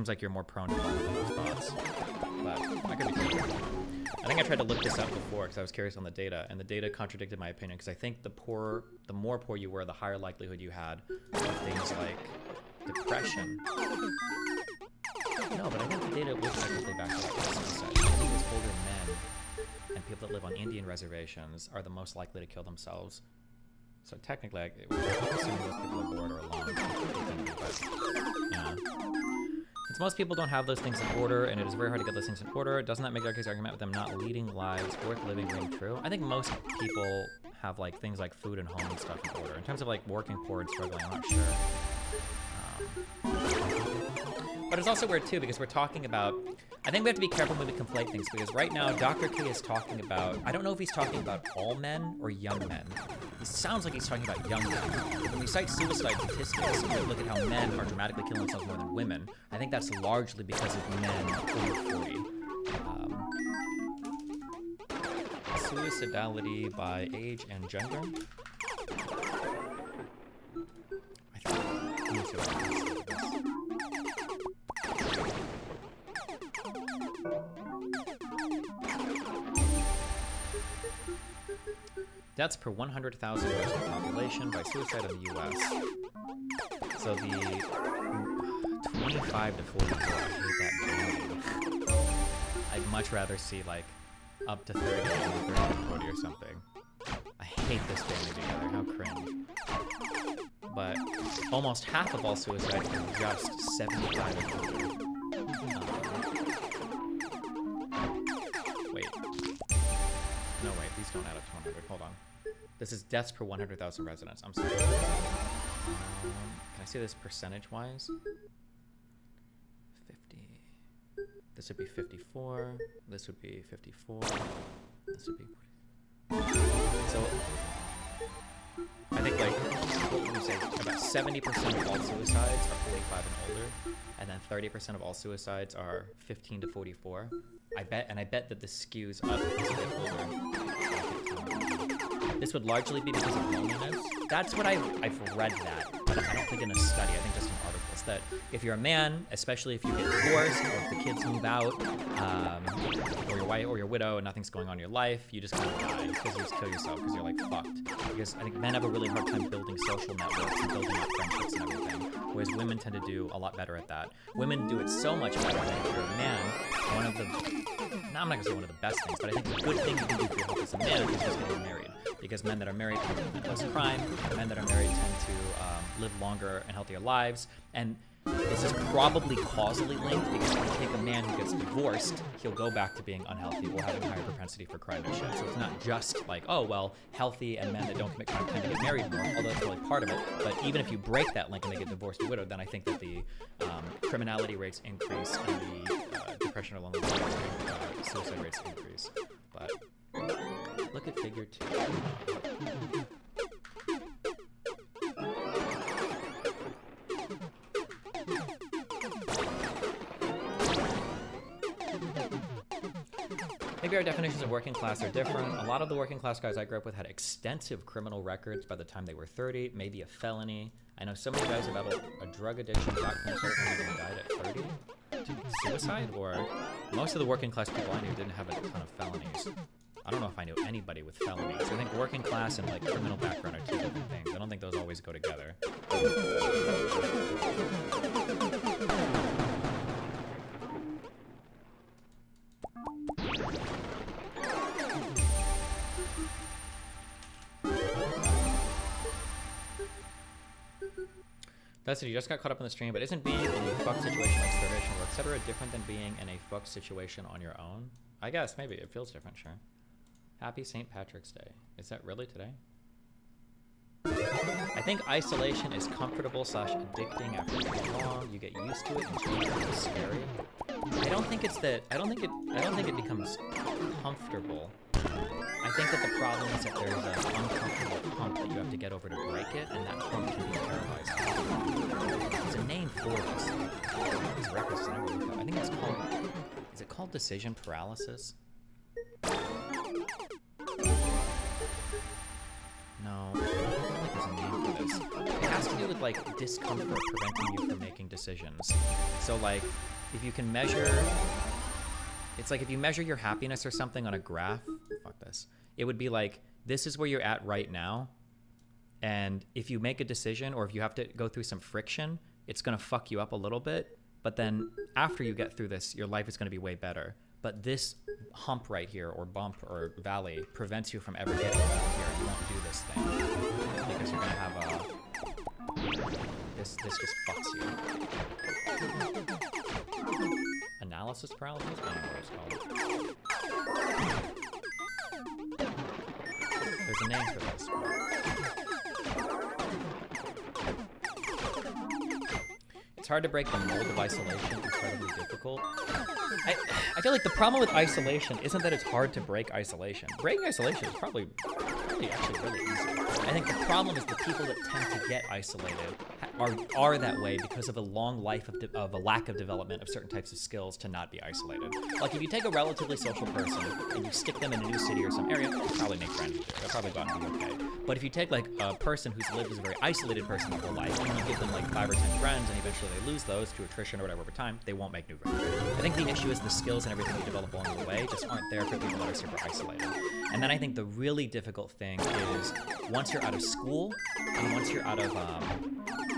like you're more prone to those thoughts. But I could be totally wrong. I think I tried to look this up before because I was curious on the data, and the data contradicted my opinion because I think the more poor you were, the higher likelihood you had of things like depression. No, but I think the data was technically back to like suicide. I think it was older men and people that live on Indian reservations are the most likely to kill themselves. So technically, we're assuming those people are bored or alone. But, yeah. Since most people don't have those things in order, and it is very hard to get those things in order, doesn't that make Darky's argument with them not leading lives worth living ring true? I think most people have like things like food and home and stuff in order. In terms of like working poor and struggling, I'm not sure. But it's also weird too, because we're talking about, I think we have to be careful when we conflate things, because right now Dr. K is talking about, I don't know if he's talking about all men or young men. It sounds like he's talking about young men. When we cite suicide statistics, we look at how men are dramatically killing themselves more than women. I think that's largely because of men over 40. Suicidality by age and gender? I think, let me see what I can see with this. Deaths per 100,000 resident population by suicide in the U.S. So the 25 to 44, I hate that banding. I'd much rather see like up to 30 and 30 to 40 or something. I hate this banding together, how cringe. But almost half of all suicides are just 75 and older. Wait. No, wait, these don't add up to 100. Hold on. This is deaths per 100,000 residents. I'm sorry. Can I see this percentage-wise? 50. This would be 54. This would be 54. This would be 40. So, I think like, what would you say? About 70% of all suicides are 45 and older, and then 30% of all suicides are 15 to 44. I bet that this skews up as you get older. This would largely be because of loneliness. That's what I've read that, but I don't think in a study, I think just in articles, that if you're a man, especially if you get divorced, or if the kids move out, or your wife or your widow and nothing's going on in your life, you just kind of die because you just kill yourself because you're like fucked. Because I think men have a really hard time building social networks and building up friendships and everything, whereas women tend to do a lot better at that. Women do it so much better than if you're a man. One of the, no, I'm not gonna say one of the best things, but I think the good thing you can do for your health as a man is just getting married. Because men that are married tend to commit less crime, men that are married tend to live longer and healthier lives, and this is probably causally linked because when you take a man who gets divorced, he'll go back to being unhealthy or having a higher propensity for crime and shit. So it's not just like, oh, well, healthy and men that don't commit crime tend to get married more, although that's really part of it. But even if you break that link and they get divorced or widowed, then I think that the criminality rates increase and the depression or loneliness rates, suicide rates increase. But look at figure 2. Maybe our definitions of working class are different. A lot of the working class guys I grew up with had extensive criminal records by the time they were 30, maybe a felony. I know so many guys who battled a drug addiction, got cancer, and even died at 30 to suicide, or most of the working class people I knew didn't have a ton of felonies. I don't know if I knew anybody with felonies. I think working class and like criminal background are two different things. I don't think those always go together. That's it, you just got caught up in the stream, but isn't being in a fucked situation like starvation or etc. different than being in a fucked situation on your own? I guess, maybe. It feels different, sure. Happy St. Patrick's Day. Is that really today? I think isolation is comfortable / addicting after too long. You get used to it and change it is scary. I don't think it's that, I don't think it becomes comfortable. I think that the problem is that there's an uncomfortable hump that you have to get over to break it, and that hump can be paralyzing. There's a name for this. It's records, I think it's called, is it called decision paralysis? No, I feel like there's a name for this. It has to do with like discomfort preventing you from making decisions. So like, if you can measure, it's like if you measure your happiness or something on a graph, fuck this, it would be like, this is where you're at right now, and if you make a decision or if you have to go through some friction, it's gonna fuck you up a little bit, but then after you get through this, your life is gonna be way better. But this hump right here, or bump, or valley prevents you from ever getting up here. You won't do this thing because you're gonna have a this just fucks you. Analysis paralysis? I don't know what it's called. There's a name for this. It's hard to break the mold of isolation. Incredibly difficult. I feel like the problem with isolation isn't that it's hard to break isolation. Breaking isolation is probably actually really easy. I think the problem is the people that tend to get isolated are that way because of a long life of a lack of development of certain types of skills to not be isolated. Like if you take a relatively social person and you stick them in a new city or some area, they'll probably make friends. They'll probably go out and be okay. But if you take like a person who's lived as a very isolated person their whole life and you give them like 5 or 10 friends and eventually they lose those to attrition or whatever over time, they won't make new friends. I think the issue is the skills and everything you develop along the way just aren't there for people that are super isolated. And then I think the really difficult thing is once you're out of school and once you're out of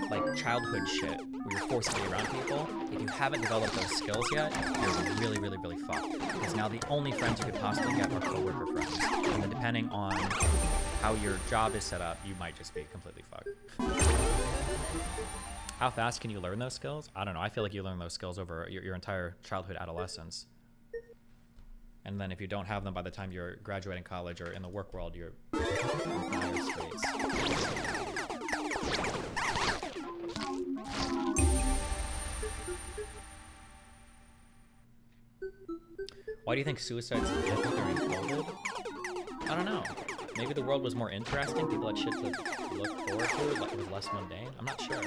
like childhood shit where you're forced to be around people, if you haven't developed those skills yet, you're really, really, really fucked. Because now the only friends you could possibly get are coworker friends. And then depending on how your job is set up, you might just be completely fucked. How fast can you learn those skills? I don't know. I feel like you learn those skills over your entire childhood, adolescence. And then if you don't have them by the time you're graduating college or in the work world, you're in dire straits. Why do you think suicide's different during COVID? I don't know. Maybe the world was more interesting. People had shit to look forward to. Like it was less mundane. I'm not sure.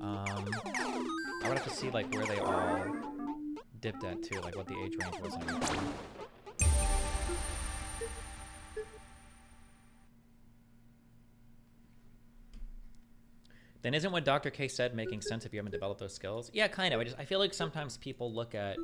I would have to see like where they all dipped at too, like what the age range was and everything. Then isn't what Dr. K said making sense if you haven't developed those skills? Yeah, kind of. I feel like sometimes people look at...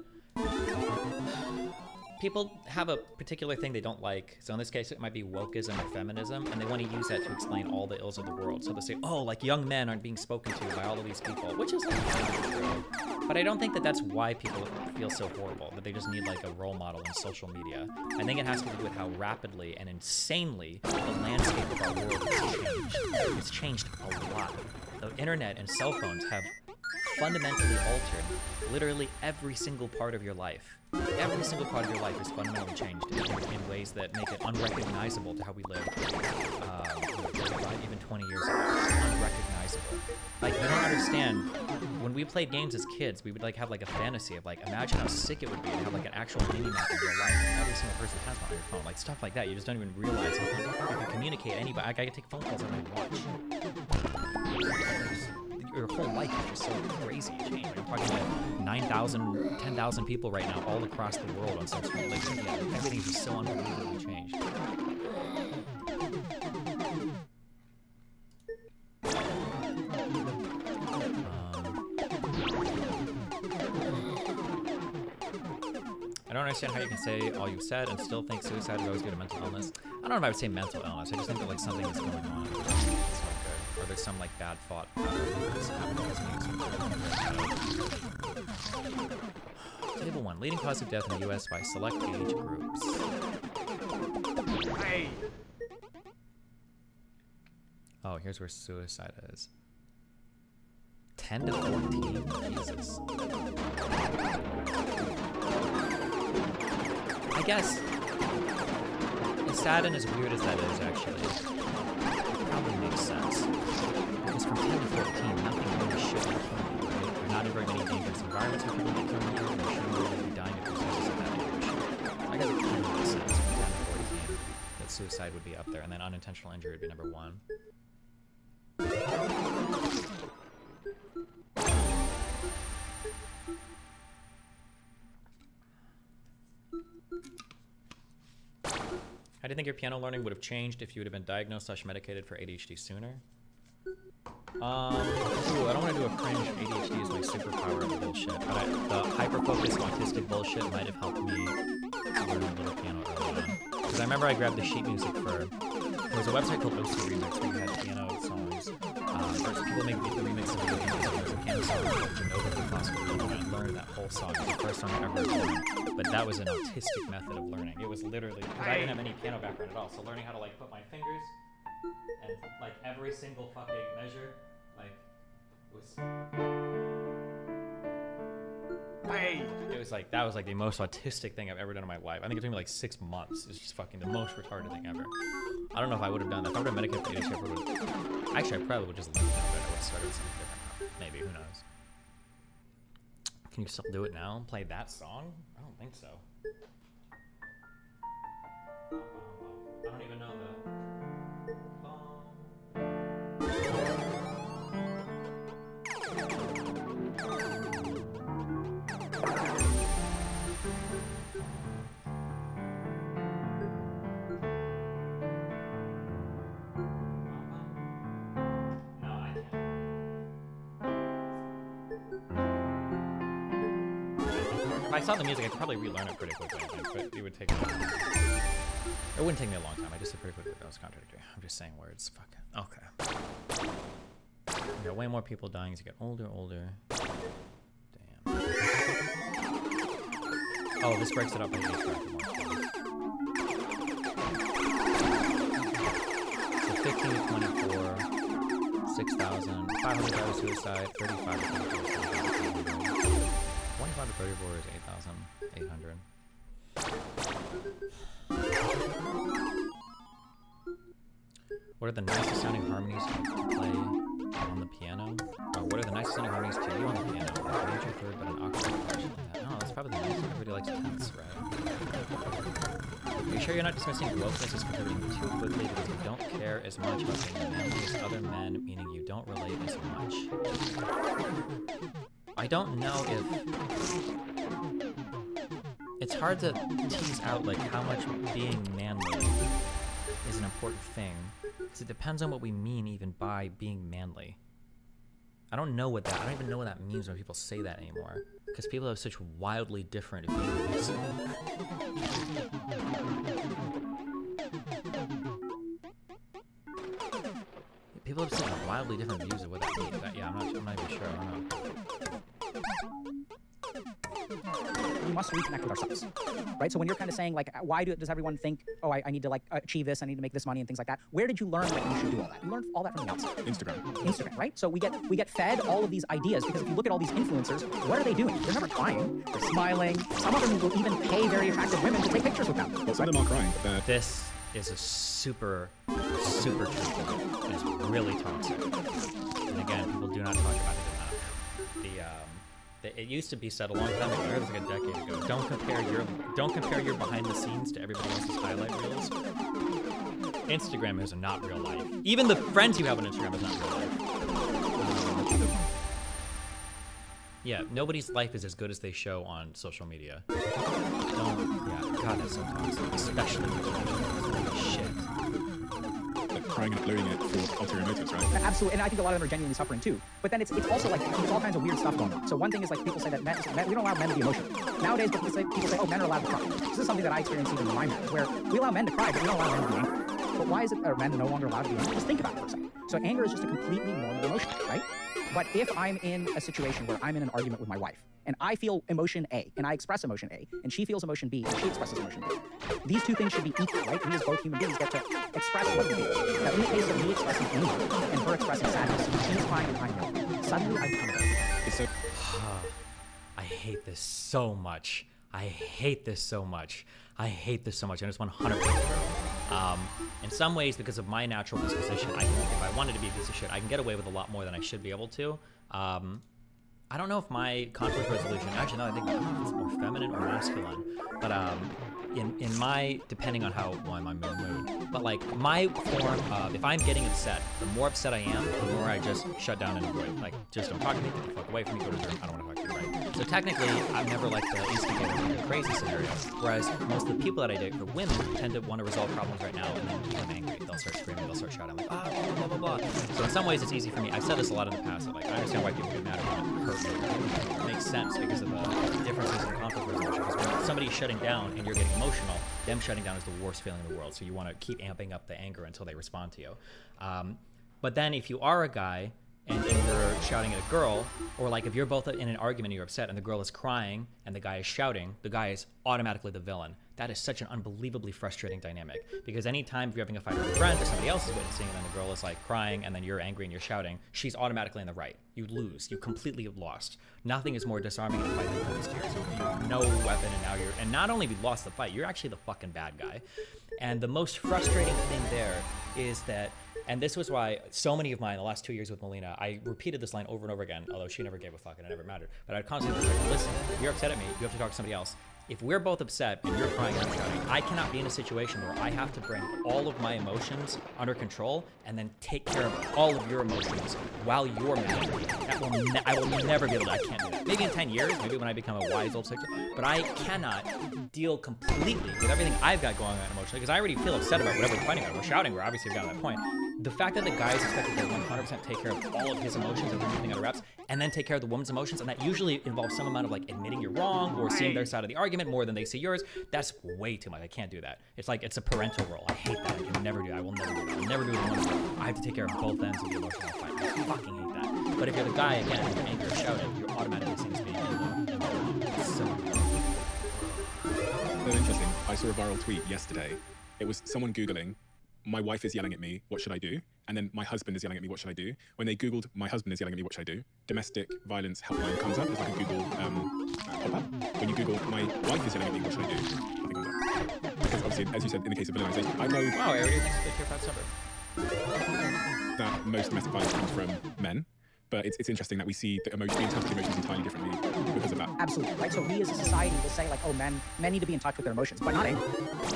People have a particular thing they don't like. So in this case, it might be wokeism or feminism, and they want to use that to explain all the ills of the world. So they say, oh, like young men aren't being spoken to by all of these people, which is kind of true. But I don't think that that's why people feel so horrible, that they just need like a role model in social media. I think it has to do with how rapidly and insanely the landscape of our world has changed. It's changed a lot. The internet and cell phones have fundamentally altered literally every single part of your life. Every single part of your life is fundamentally changed in ways that make it unrecognizable to how we live even 20 years ago. Unrecognizable. Like, you don't understand, when we played games as kids, we would like have like a fantasy of like, imagine how sick it would be to have like an actual mini-map of your life. Every single person has one on your phone. Like, stuff like that. You just don't even realize how you can communicate anybody. I can take phone calls on my watch. Your whole life is just so crazy changed. We're talking about 9,000, 10,000 people right now all across the world on social media. Like, yeah, everything's just so unbelievably changed. I don't understand how you can say all you've said and still think suicide is always due to mental illness. I don't know if I would say mental illness. I just think that like something is going on. It's not good. Or there's some like bad thought that's happening. Table 1. Leading cause of death in the U.S. by select age groups. Hey. Oh, here's where suicide is. 10 to 14? Jesus. I guess, as sad and as weird as that is, actually, it probably makes sense. Because from 10 to 14, nothing really should be killing you, right? There are not very many dangerous environments where people get killing you, and you shouldn't really be dying of diseases of that age. I guess it kind of makes sense from 10 to 14 that suicide would be up there, and then unintentional injury would be number 1. How do you think your piano learning would have changed if you would have been diagnosed/medicated for ADHD sooner? Ooh, I don't want to do a cringe ADHD is my superpower bullshit, but the hyper-focused autistic bullshit might have helped me learn a little piano early on. Because I remember I grabbed the sheet music for... There was a website called OC Remix where you had piano songs. First, people make the remix of video games. There's a Kansas song called Genova the Classical Piano, and I learned that whole song. It was the first song I ever learned, but that was an autistic method of learning. It was literally, because I didn't have any piano background at all, so learning how to like put my fingers and like every single fucking measure, like, it was like, that was like the most autistic thing I've ever done in my life. I think it took me like 6 months. It's just fucking the most retarded thing ever. I don't know if I would have done that. If I would have medicated for ADHD, I would have, actually I probably would just learned that. I would have started something different. Maybe, who knows. Can you still do it now? Play that song? I don't think so. I don't even know the... If I saw the music, I could probably relearn it pretty quickly, I think, but it would take me a long time. It wouldn't take me a long time. I just said pretty quickly. That was contradictory. I'm just saying words. Fuck it. Okay. We got way more people dying as you get older. Damn. Oh, this breaks it up by age bracket. So 15 to 24, 6,000, 500 died of suicide, 35 to 24, 25 to 34 is 8,800. What are the nicest sounding harmonies to play on the piano? What are the nicest sounding harmonies to you on the piano? A major third, but an octave portion of that. Oh, that's probably the nicest. Everybody likes tenths, right? Are you sure you're not dismissing wokeness as contributing too quickly because you don't care as much about being manly as other men, meaning you don't relate as much? I don't know if... It's hard to tease out like how much being manly is an important thing, because it depends on what we mean even by being manly. I don't even know what that means when people say that anymore, because people have such wildly different views. People have such wildly different views of what that means. Yeah, I'm not even sure. I don't know. We must reconnect with ourselves, right? So when you're kind of saying like, why does everyone think, oh, I need to like achieve this, I need to make this money and things like that? Where did you learn that you should do all that? You learned all that from the outside. Instagram, right? So we get fed all of these ideas because if you look at all these influencers, what are they doing? They're never crying. They're smiling. Some of them will even pay very attractive women to take pictures with them. Well, some of them are crying. This is a super truthful and it's really toxic. And again, people do not talk about it enough. It used to be said a long time ago, it was like a decade ago. Don't compare your behind the scenes to everybody else's highlight reels. Instagram is not real life. Even the friends you have on Instagram is not real life. Yeah, nobody's life is as good as they show on social media. God, that's so toxic. Especially shit. Like crying and uploading it for ulterior motives, right? Absolutely, and I think a lot of them are genuinely suffering too. But then it's also like there's all kinds of weird stuff going on. So one thing is like people say that men we don't allow men to be emotional. Nowadays, people say, oh, men are allowed to cry. This is something that I experienced even in my marriage, where we allow men to cry, but we don't allow men to be angry. But why are men no longer allowed to be angry? Just think about it for a second. So anger is just a completely normal emotion, right? But if I'm in a situation where I'm in an argument with my wife, and I feel emotion A, and I express emotion A, and she feels emotion B, and she expresses emotion B, these two things should be equal, right? We as both human beings get to express what we feel. Now, in the case of me expressing anger and her expressing sadness, she's crying and I'm yelling. Suddenly, I become angry. I hate this so much. I hate this so much. And it's 100% true. In some ways, because of my natural disposition, if I wanted to be a piece of shit, I can get away with a lot more than I should be able to. I don't know if my conflict resolution, actually, no, I think it's more feminine or masculine, but in my, depending on how, well, I'm in my mood, but like my form of, if I'm getting upset, the more upset I am, the more I just shut down and avoid. Like, just don't talk to me, get the fuck away from me, go to the room, I don't want to talk to you, right? So technically, I've never liked the instigator crazy scenario, whereas most of the people that I date for women tend to want to resolve problems right now and then become angry. They'll start screaming, they'll start shouting, like, blah, blah, blah. So in some ways, it's easy for me. I've said this a lot in the past, that, like, I understand why people get mad at me. It makes sense because of the differences in conflict resolution. Because when somebody's shutting down and you're getting emotional, them shutting down is the worst feeling in the world. So you want to keep amping up the anger until they respond to you. But then if you are a guy and you're shouting at a girl, or like if you're both in an argument and you're upset and the girl is crying and the guy is shouting, the guy is automatically the villain. That is such an unbelievably frustrating dynamic, because anytime you're having a fight with a friend or somebody else is witnessing and then the girl is like crying and then you're angry and you're shouting, she's automatically in the right. You lose. You completely lost. Nothing is more disarming in a fight than those tears. You have no weapon and now and not only have you lost the fight, you're actually the fucking bad guy. And the most frustrating thing there is that, and this was why so many of mine, the last 2 years with Melina, I repeated this line over and over again, although she never gave a fuck and it never mattered. But I'd constantly be like, listen, if you're upset at me, you have to talk to somebody else. If we're both upset and you're crying and I'm shouting, I cannot be in a situation where I have to bring all of my emotions under control and then take care of all of your emotions while you're mad at me. I will never be able to. I can't do that. Maybe in 10 years, maybe when I become a wise old sister, but I cannot deal completely with everything I've got going on emotionally, because I already feel upset about whatever we're fighting about. We're shouting, we're obviously got to that point. The fact that the guy is expected to 100% take care of all of his emotions and everything out of wraps, and then take care of the woman's emotions, and that usually involves some amount of like admitting you're wrong or seeing their side of the argument more than they see yours. That's way too much. I can't do that. It's like it's a parental role. I hate that. I can never do that. I will never do that. I'll never do it in one. I have to take care of both ends of the emotional fight. I fucking hate that. But if you're the guy, again, and you're angry or shouting, you're automatically seen as being so interesting. I saw a viral tweet yesterday. It was someone Googling, my wife is yelling at me, what should I do? And then my husband is yelling at me, what should I do? When they Googled, my husband is yelling at me, what should I do? Domestic violence helpline comes up. It's like a Google pop-up. When you Google, my wife is yelling at me, what should I do? Nothing comes up. Because obviously, as you said, in the case of villainization, I know wow, I already think it's a pure fat that most domestic violence comes from men. But it's interesting that we see the emotion, we interpret emotions entirely differently because of that. Absolutely, right? So we as a society will say like, oh, men need to be in touch with their emotions, but not angry.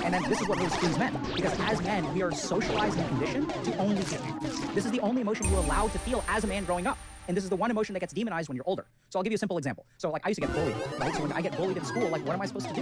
And then this is what really screws men, because as men, we are socialized and conditioned to only feel angry. This is the only emotion you're allowed to feel as a man growing up. And this is the one emotion that gets demonized when you're older. So I'll give you a simple example. So like I used to get bullied, right? So when I get bullied in school, like what am I supposed to do?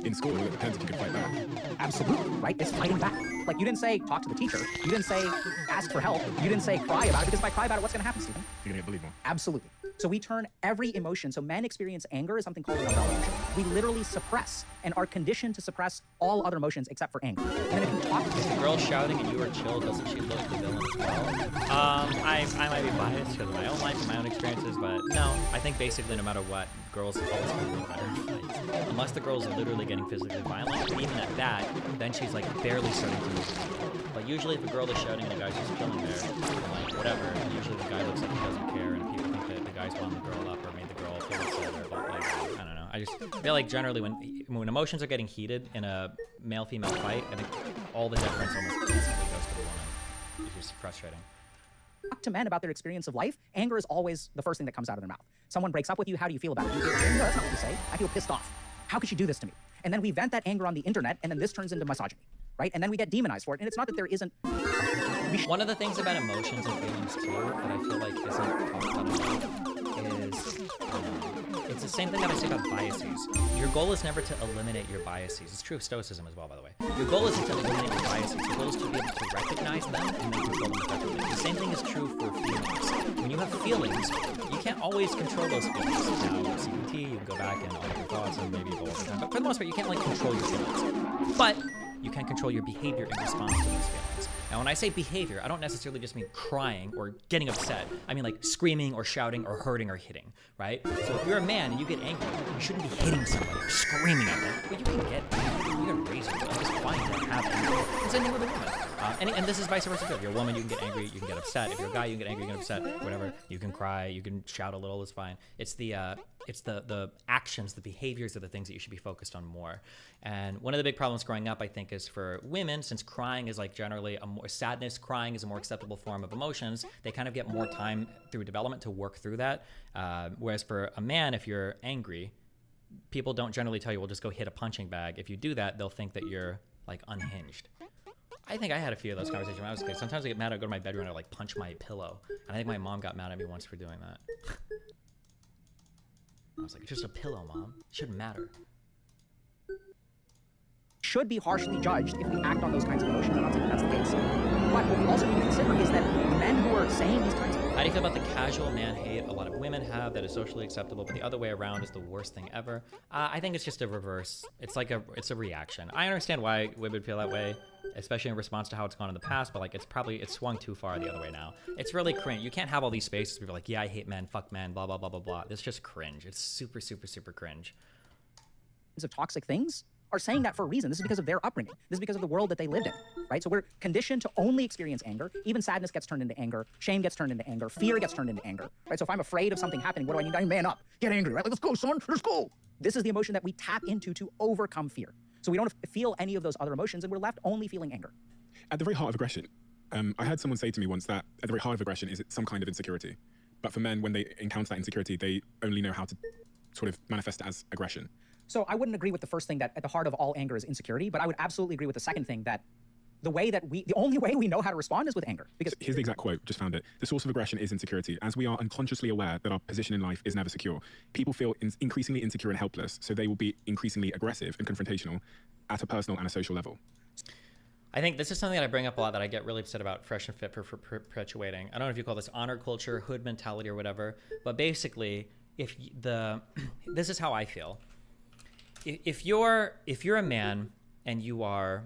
In school, it depends if you can fight back. Absolutely, right? It's fighting back. Like you didn't say talk to the teacher. You didn't say ask for help. You didn't say cry about it, because if I cry about it, what's gonna happen, Stephen? You're gonna get bullied more. Absolutely. So we turn every emotion. So men experience anger as something called an umbrella emotion. We literally suppress and are conditioned to suppress all other emotions except for anger. And then if you talk to the girl shouting and you are chill, doesn't she look the villain as well? I might be biased because of my own life and my own experiences, but no, I think basically no matter what, girls always feel better in fights. Unless the girl's literally getting physically violent, but even at that, then she's like barely starting to move. But usually if a girl is shouting and the guy's just chilling there, like whatever, usually the guy looks like he doesn't care and people think that the guy's wound the girl up or made the girl feel upset, or like, I don't know. I just feel like generally when emotions are getting heated in a male-female fight, I think all the deference almost instantly goes to the woman. It's just frustrating. Talk to men about their experience of life, anger is always the first thing that comes out of their mouth. Someone breaks up with you, how do you feel about it? You feel, no, that's not what you say. I feel pissed off. How could she do this to me? And then we vent that anger on the internet, and then this turns into misogyny, right? And then we get demonized for it. And it's not that there isn't... One of the things about emotions and feelings too that I feel like isn't talked about enough is it's the same thing that I say about biases. Your goal is never to eliminate your biases. It's true of stoicism as well, by the way. Your goal isn't to eliminate your biases. Your goal is to be able to recognize them and then control them effectively. The same thing is true for feelings. When you have feelings, you can't always control those feelings. Now, with CBT, you can go back and audit your thoughts and maybe go over time. But for the most part, you can't like control your feelings. But you can control your behavior in response to those feelings. Now, when I say behavior, I don't necessarily just mean crying or getting upset. I mean like screaming or shouting or hurting or hitting, right? So if you're a man and you get angry, you shouldn't be hitting somebody or screaming at them. But you can get angry. You can raise yourself. It's fine to have anger. It's same thing with a woman. And this is vice versa too. If you're a woman, you can get angry, you can get upset. If you're a guy, you can get angry, you can get upset, whatever. You can cry, you can shout a little, it's fine. It's the actions, the behaviors are the things that you should be focused on more. And one of the big problems growing up, I think, is for women, since crying is like generally sadness, crying is a more acceptable form of emotions, they kind of get more time through development to work through that. Whereas for a man, if you're angry, people don't generally tell you, well, just go hit a punching bag. If you do that, they'll think that you're like unhinged. I think I had a few of those conversations when I was a kid. Sometimes I get mad, I go to my bedroom and I like punch my pillow. And I think my mom got mad at me once for doing that. I was like, it's just a pillow, Mom. It shouldn't matter. Should be harshly judged if we act on those kinds of emotions. I'm not saying that's the case. But what we also need to consider is that men who are saying these kinds of How do you feel about the casual man hate a lot of women have that is socially acceptable, but the other way around is the worst thing ever? I think it's just a reverse. It's like it's a reaction. I understand why women feel that way, especially in response to how it's gone in the past, but like it's swung too far the other way now. It's really cringe. You can't have all these spaces where people are like, yeah, I hate men, fuck men, blah, blah, blah, blah, blah. It's just cringe. It's super, super, super cringe. Of toxic things are saying that for a reason. This is because of their upbringing. This is because of the world that they lived in, right? So we're conditioned to only experience anger. Even sadness gets turned into anger. Shame gets turned into anger. Fear gets turned into anger, right? So if I'm afraid of something happening, what do I need? I man up, get angry, right? Like, let's go, son, let's go. This is the emotion that we tap into to overcome fear. So we don't feel any of those other emotions, and we're left only feeling anger. At the very heart of aggression, I had someone say to me once that at the very heart of aggression is some kind of insecurity. But for men, when they encounter that insecurity, they only know how to sort of manifest it as aggression. So I wouldn't agree with the first thing that at the heart of all anger is insecurity, but I would absolutely agree with the second thing that the only way we know how to respond is with anger. Because here's the exact quote, just found it. The source of aggression is insecurity. As we are unconsciously aware that our position in life is never secure, people feel increasingly insecure and helpless, so they will be increasingly aggressive and confrontational at a personal and a social level. I think this is something that I bring up a lot that I get really upset about Fresh and Fit for perpetuating. I don't know if you call this honor culture, hood mentality, or whatever, but basically, this is how I feel. If you're a man and you are,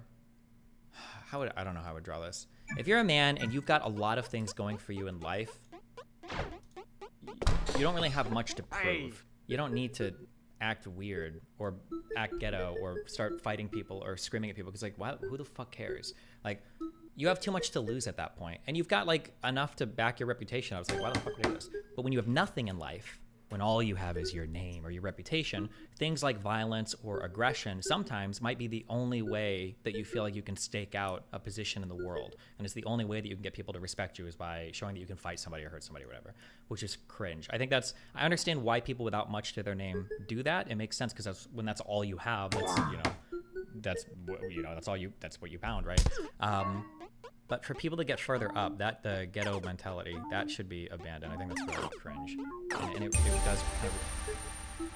I don't know how I would draw this. If you're a man and you've got a lot of things going for you in life, you don't really have much to prove. You don't need to act weird or act ghetto or start fighting people or screaming at people because like, who the fuck cares? Like, you have too much to lose at that point, and you've got like enough to back your reputation. I was like, why the fuck would I do this? But when you have nothing in life, when all you have is your name or your reputation, things like violence or aggression sometimes might be the only way that you feel like you can stake out a position in the world. And it's the only way that you can get people to respect you is by showing that you can fight somebody or hurt somebody or whatever, which is cringe. I think I understand why people without much to their name do that. It makes sense because when that's all you have, that's what you pound, right? But for people to get further up, the ghetto mentality, that should be abandoned. I think that's really cringe. And it does kind of...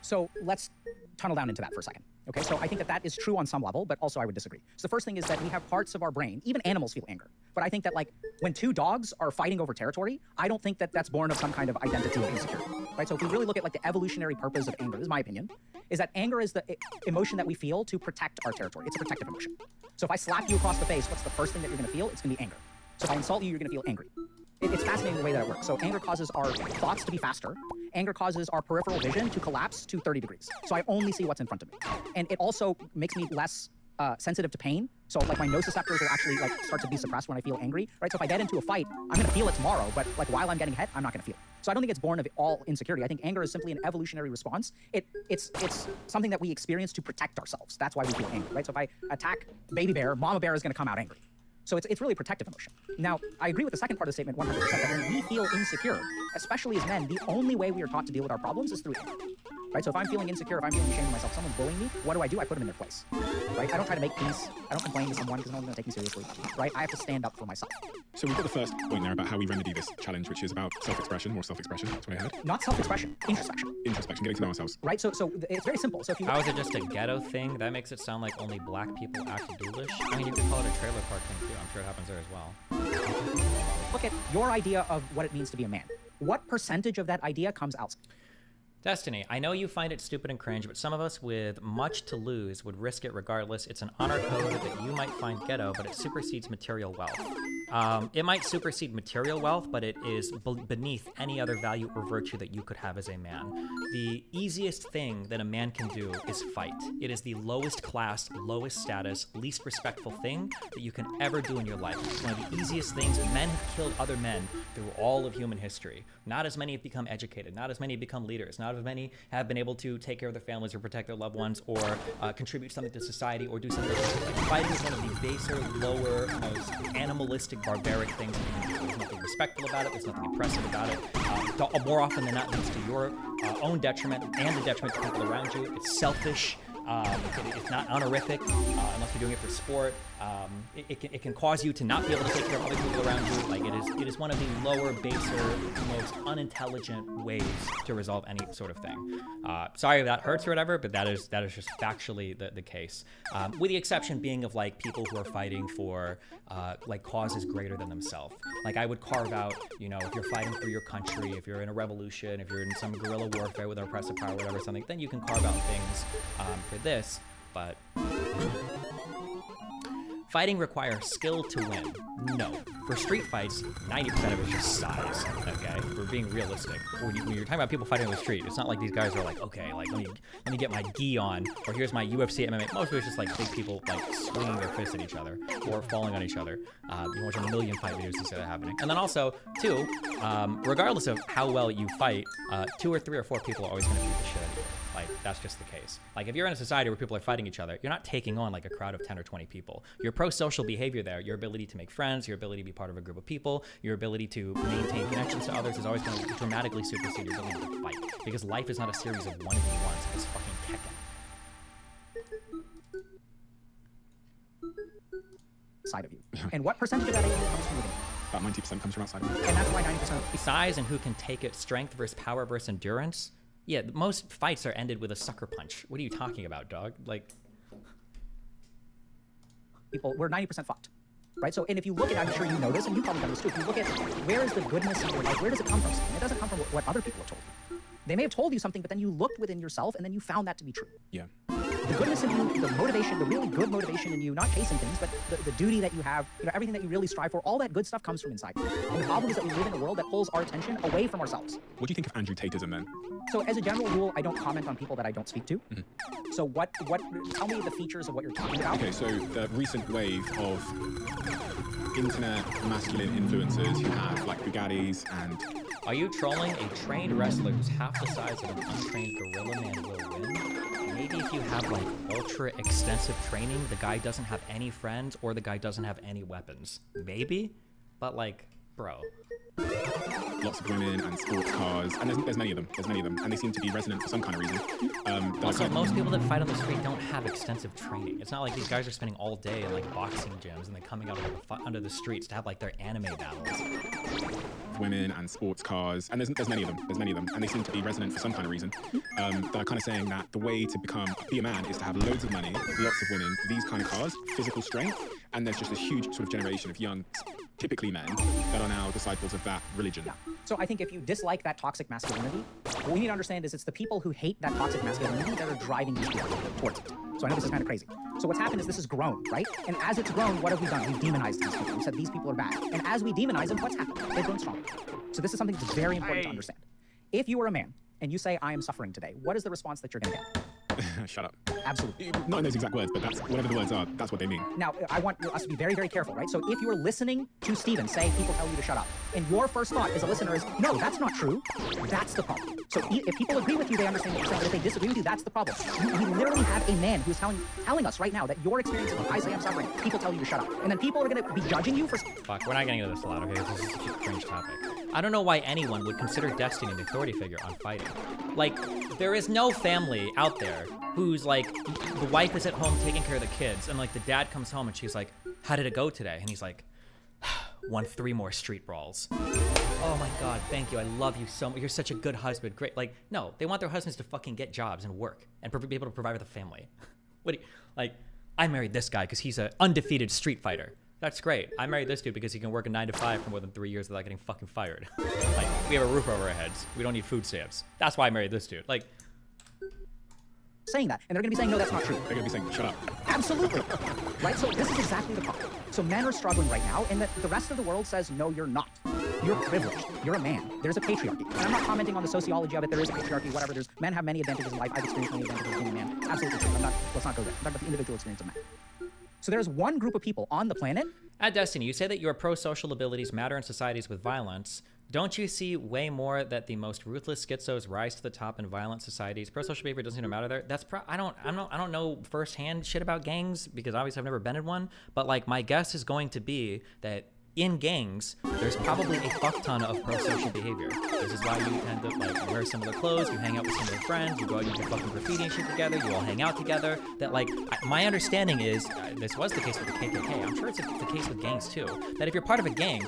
So let's tunnel down into that for a second. Okay, so I think that is true on some level, but also I would disagree. So the first thing is that we have parts of our brain, even animals feel anger. But I think that like when two dogs are fighting over territory, I don't think that that's born of some kind of identity of insecurity, right? So if we really look at like the evolutionary purpose of anger, this is my opinion, is that anger is the emotion that we feel to protect our territory. It's a protective emotion. So if I slap you across the face, what's the first thing that you're gonna feel? It's gonna be anger. So if I insult you, you're gonna feel angry. It's fascinating the way that it works. So anger causes our thoughts to be faster. Anger causes our peripheral vision to collapse to 30 degrees. So I only see what's in front of me. And it also makes me less sensitive to pain. So like my nociceptors will actually like start to be suppressed when I feel angry, right? So if I get into a fight, I'm gonna feel it tomorrow, but like while I'm getting hit, I'm not gonna feel it. So I don't think it's born of all insecurity. I think anger is simply an evolutionary response. It's something that we experience to protect ourselves. That's why we feel angry, right? So if I attack baby bear, mama bear is gonna come out angry. So it's really a protective emotion. Now, I agree with the second part of the statement 100%, that when we feel insecure, especially as men, the only way we are taught to deal with our problems is through anger, right? So if I'm feeling insecure, if I'm feeling ashamed of myself, someone's bullying me, what do? I put them in their place, right? I don't try to make peace. I don't complain to someone because no one's gonna take me seriously, right? I have to stand up for myself. So we've got the first point there about how we remedy this challenge, which is about self-expression, more self-expression, that's what I heard. Not self-expression, introspection. Introspection, getting to know ourselves. Right, so it's very simple. So if you How is it just a ghetto thing? That makes it sound like only black people act ghoulish. I mean, you could call it a trailer park thing too. I'm sure it happens there as well. Look at your idea of what it means to be a man. What percentage of that idea comes out? Destiny, I know you find it stupid and cringe, but some of us with much to lose would risk it regardless. It's an honor code that you might find ghetto, but it supersedes material wealth. It might supersede material wealth, but it is beneath any other value or virtue that you could have as a man. The easiest thing that a man can do is fight. It is the lowest class, lowest status, least respectful thing that you can ever do in your life. It's one of the easiest things. Men have killed other men through all of human history. Not as many have become educated, not as many have become leaders, not as many have been able to take care of their families or protect their loved ones or contribute something to society or do something. Fighting is one of the baser, lower, most animalistic, barbaric things that you can do. There's nothing respectful about it. There's nothing impressive about it. More often than not, leads to your own detriment and the detriment to people around you. It's selfish. It's not honorific unless you're doing it for sport. It can cause you to not be able to take care of other people around you. Like it is one of the lower, baser, most unintelligent ways to resolve any sort of thing. Sorry if that hurts or whatever, but that is just factually the case. With the exception being of like people who are fighting for like causes greater than themselves. Like I would carve out, you know, if you're fighting for your country, if you're in a revolution, if you're in some guerrilla warfare with an oppressive power, whatever, something, then you can carve out things for this. But fighting requires skill to win. No. For street fights, 90% of it is just size, okay? We're being realistic. When you're talking about people fighting on the street, it's not like these guys are like, okay, like, let me get my gi on, or here's my UFC MMA. Most of it's just like big people like swinging their fists at each other, or falling on each other. You watch a million fight videos to see that happening. And then also, too, regardless of how well you fight, 2 or 3 or 4 people are always gonna beat the shit out of you. Like, that's just the case. Like, if you're in a society where people are fighting each other, you're not taking on, like, a crowd of 10 or 20 people. Your pro-social behavior there, your ability to make friends, your ability to be part of a group of people, your ability to maintain connections to others is always going to dramatically supersede your ability to fight. Because life is not a series of 1v1s. It's fucking Tekken. Side of you. And what percentage of that comes from within? About 90% comes from outside of me. And that's why 90%. Size and who can take it, strength versus power versus endurance. Yeah, most fights are ended with a sucker punch. What are you talking about, dog? Like, people, we're 90% fucked, right? So, and if you look at, I'm sure you know this, and you probably know this too, if you look at where is the goodness in your life, where does it come from? And it doesn't come from what other people have told you. They may have told you something, but then you looked within yourself, and then you found that to be true. Yeah. The goodness in you, the motivation, the really good motivation in you, not chasing things, but the duty that you have, you know, everything that you really strive for, all that good stuff comes from inside. And the problem is that we live in a world that pulls our attention away from ourselves. What do you think of Andrew Tatism then? So as a general rule, I don't comment on people that I don't speak to. Mm-hmm. So tell me the features of what you're talking about. Okay, so the recent wave of internet masculine influencers who have like Bugattis and... Are you trolling a trained wrestler who's half the size of an untrained gorilla man will win? Maybe if you have like ultra extensive training, the guy doesn't have any friends or the guy doesn't have any weapons. Maybe? But like, bro. Lots of women and sports cars, and there's many of them. There's many of them, and they seem to be resonant for some kind of reason. Also, most people that fight on the street don't have extensive training. It's not like these guys are spending all day in like boxing gyms and then coming out under the streets to have like their anime battles. Women and sports cars, and there's many of them. There's many of them, and they seem to be resonant for some kind of reason. That are kind of saying that the way to be a man is to have loads of money, lots of women, these kind of cars, physical strength, and there's just a huge sort of generation of young, typically men, that are now disciples of that religion. Yeah. So I think if you dislike that toxic masculinity, what we need to understand is it's the people who hate that toxic masculinity that are driving these people towards it. So I know this is kind of crazy. So what's happened is this has grown, right? And as it's grown, what have we done? We've demonized these people. We said these people are bad. And as we demonize them, what's happened? They've grown stronger. So this is something that's very important to understand. If you are a man and you say, I am suffering today, what is the response that you're going to get? Shut up. Absolutely. Not in those exact words, but that's whatever the words are, that's what they mean. Now, I want us to be very, very careful, right? So if you're listening to Steven say people tell you to shut up, and your first thought as a listener is, no, that's not true, that's the problem. So if people agree with you, they understand what you're saying, but if they disagree with you, that's the problem. You literally have a man who's telling us right now that your experience of I say I'm suffering, people tell you to shut up. And then people are going to be judging you for... Fuck, we're not getting into this a lot, okay? This is such a cringe topic. I don't know why anyone would consider Destiny an authority figure on fighting. Like, there is no family out there who's like, the wife is at home taking care of the kids, and like the dad comes home and she's like, how did it go today? And he's like, won 3 more street brawls. Oh my God, thank you. I love you so much. You're such a good husband. Great. Like, no, they want their husbands to fucking get jobs and work and be able to provide for the family. What do you, like, I married this guy because he's an undefeated street fighter. That's great. I married this dude because he can work a 9 to 5 for more than 3 years without getting fucking fired. Like, we have a roof over our heads. We don't need food stamps. That's why I married this dude. Like, saying that, and they're going to be saying, no, that's not true. They're going to be saying, shut up. Absolutely. Right? So this is exactly the problem. So men are struggling right now, and the rest of the world says, no, you're not. You're privileged. You're a man. There's a patriarchy. And I'm not commenting on the sociology of it. There is a patriarchy, whatever. Men have many advantages in life. I've experienced many advantages being a man. It's absolutely true. Let's not go there. I'm talking about the individual experience of men. So there's one group of people on the planet. At Destiny, you say that your pro-social abilities matter in societies with violence. Don't you see way more that the most ruthless schizos rise to the top in violent societies? Pro-social behavior doesn't even matter there. That's I don't know firsthand shit about gangs because obviously I've never been in one. But like my guess is going to be that in gangs, there's probably a fuck ton of pro-social behavior. This is why you tend to like wear similar clothes, you hang out with similar friends, you go out, you do fucking graffiti and shit together, you all hang out together. That like, my understanding is, this was the case with the KKK, I'm sure it's the case with gangs too, that if you're part of a gang,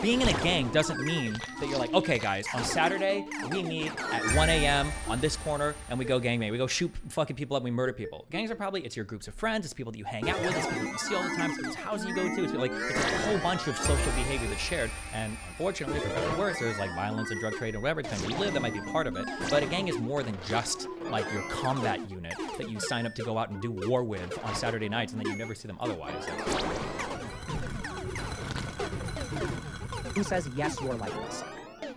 being in a gang doesn't mean that you're like, okay guys, on Saturday, we meet at 1 a.m. on this corner and we go gangbang, we go shoot fucking people up, we murder people. Gangs are probably, it's your groups of friends, it's people that you hang out with, it's people that you see all the time, it's people's houses you go to, it's like, it's a whole bunch of social behavior that's shared, and unfortunately, for better or worse, there's like violence and drug trade and whatever depending where you live, that might be part of it, but a gang is more than just like your combat unit that you sign up to go out and do war with on Saturday nights and then you never see them otherwise. Who says, yes, your life will suck?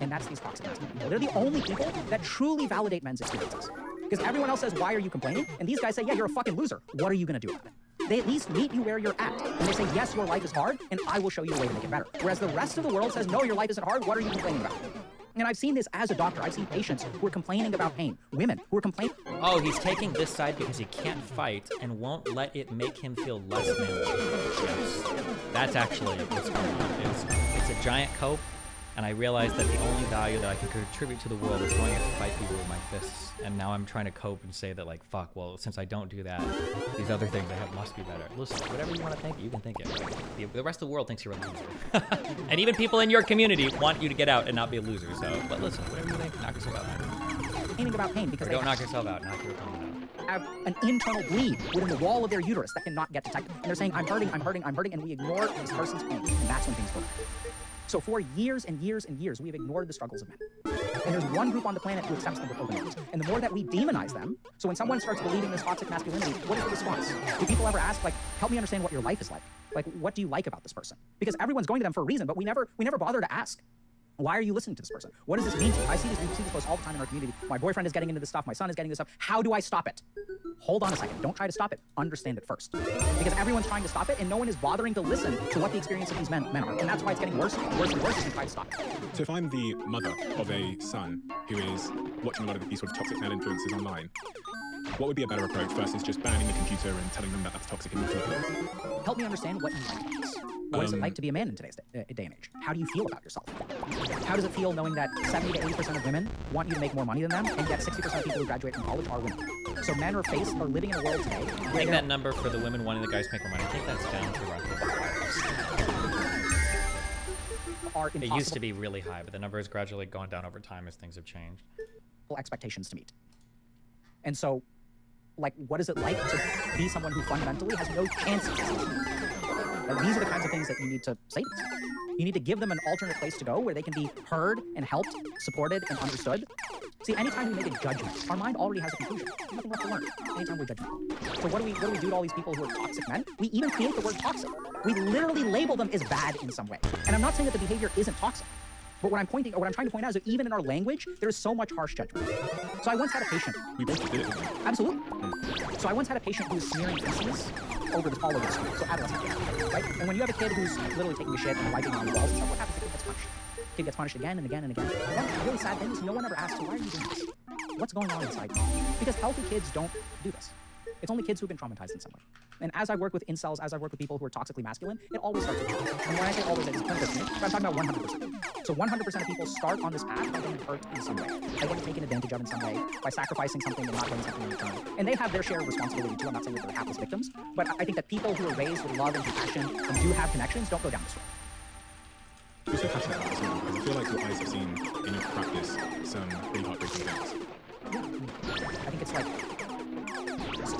And that's these toxic masculine people. They're the only people that truly validate men's experiences. Because everyone else says, why are you complaining? And these guys say, yeah, you're a fucking loser. What are you going to do about it? They at least meet you where you're at. And they say, yes, your life is hard, and I will show you a way to make it better. Whereas the rest of the world says, no, your life isn't hard. What are you complaining about? And I've seen this as a doctor. I've seen patients who are complaining about pain. Women who are complaining. Oh, he's taking this side because he can't fight and won't let it make him feel less manly. Yes. That's actually what's going on. It's a giant cope. And I realized that the only value that I can contribute to the world is going out to fight people with my fists. And now I'm trying to cope and say that, like, fuck, well, since I don't do that, these other things I have must be better. Listen, whatever you want to think, you can think it. The rest of the world thinks you're a loser. And even people in your community want you to get out and not be a loser. So, but listen, whatever you think, knock yourself out. Complaining about pain because don't knock yourself out, knock your opponent out. Have an internal bleed within the wall of their uterus that cannot get detected. And they're saying, I'm hurting, I'm hurting, I'm hurting, and we ignore this person's pain. And that's when things go wrong. So for years and years and years, we have ignored the struggles of men. And there's one group on the planet who accepts them with open arms. And the more that we demonize them, so when someone starts believing this toxic masculinity, what is the response? Do people ever ask, like, help me understand what your life is like? Like, what do you like about this person? Because everyone's going to them for a reason, but we never bother to ask. Why are you listening to this person? What does this mean to you? We see this post all the time in our community. My boyfriend is getting into this stuff. My son is getting this stuff. How do I stop it? Hold on a second. Don't try to stop it. Understand it first. Because everyone's trying to stop it, and no one is bothering to listen to what the experience of these men are. And that's why it's getting worse and worse and worse as we try to stop it. So if I'm the mother of a son who is watching a lot of these sort of toxic male influences online, what would be a better approach versus just banning the computer and telling them that that's toxic and not keeping it? Help me understand what you like about this. What is it like to be a man in today's day and age? How do you feel about yourself? How does it feel knowing that 70 to 80% of women want you to make more money than them, and yet 60% of people who graduate from college are women? So men are living in a world today. I think that number for the women wanting the guys to make more money, I think that's down to roughly. It used to be really high, but the number has gradually gone down over time as things have changed. Expectations to meet. And so, like, what is it like to be someone who fundamentally has no chance of succeeding? Like, these are the kinds of things that you need to say to them. You need to give them an alternate place to go where they can be heard and helped, supported, and understood. See, anytime we make a judgment, our mind already has a conclusion. There's nothing left to learn anytime we're judgmental. So what do we do to all these people who are toxic men? We even create the word toxic. We literally label them as bad in some way. And I'm not saying that the behavior isn't toxic. But what I'm trying to point out is that even in our language, there is so much harsh judgment. So I once had a patient. We both did it. Absolutely. So I once had a patient who was smearing feces all over the screen. So adolescent kid, right? And when you have a kid who's literally taking a shit and wiping on the walls and stuff, what happens? The kid gets punished. The kid gets punished again and again and again. And one really sad thing is no one ever asks, why are you doing this? What's going on inside you? Because healthy kids don't do this. It's only kids who've been traumatized in some way. And as I work with incels, as I work with people who are toxically masculine, it always starts with children. And when I say always, it's 100%, but I'm talking about 100%. So 100% of people start on this path by getting hurt in some way, by getting taken advantage of in some way, by sacrificing something and not getting something in return. And they have their share of responsibility too. I'm not saying that they're hapless victims, but I think that people who are raised with love and compassion and do have connections don't go down this road. You're so passionate about this now, because I feel like your eyes have seen in your practice some really heartbreaking things. Yeah, I think it's like,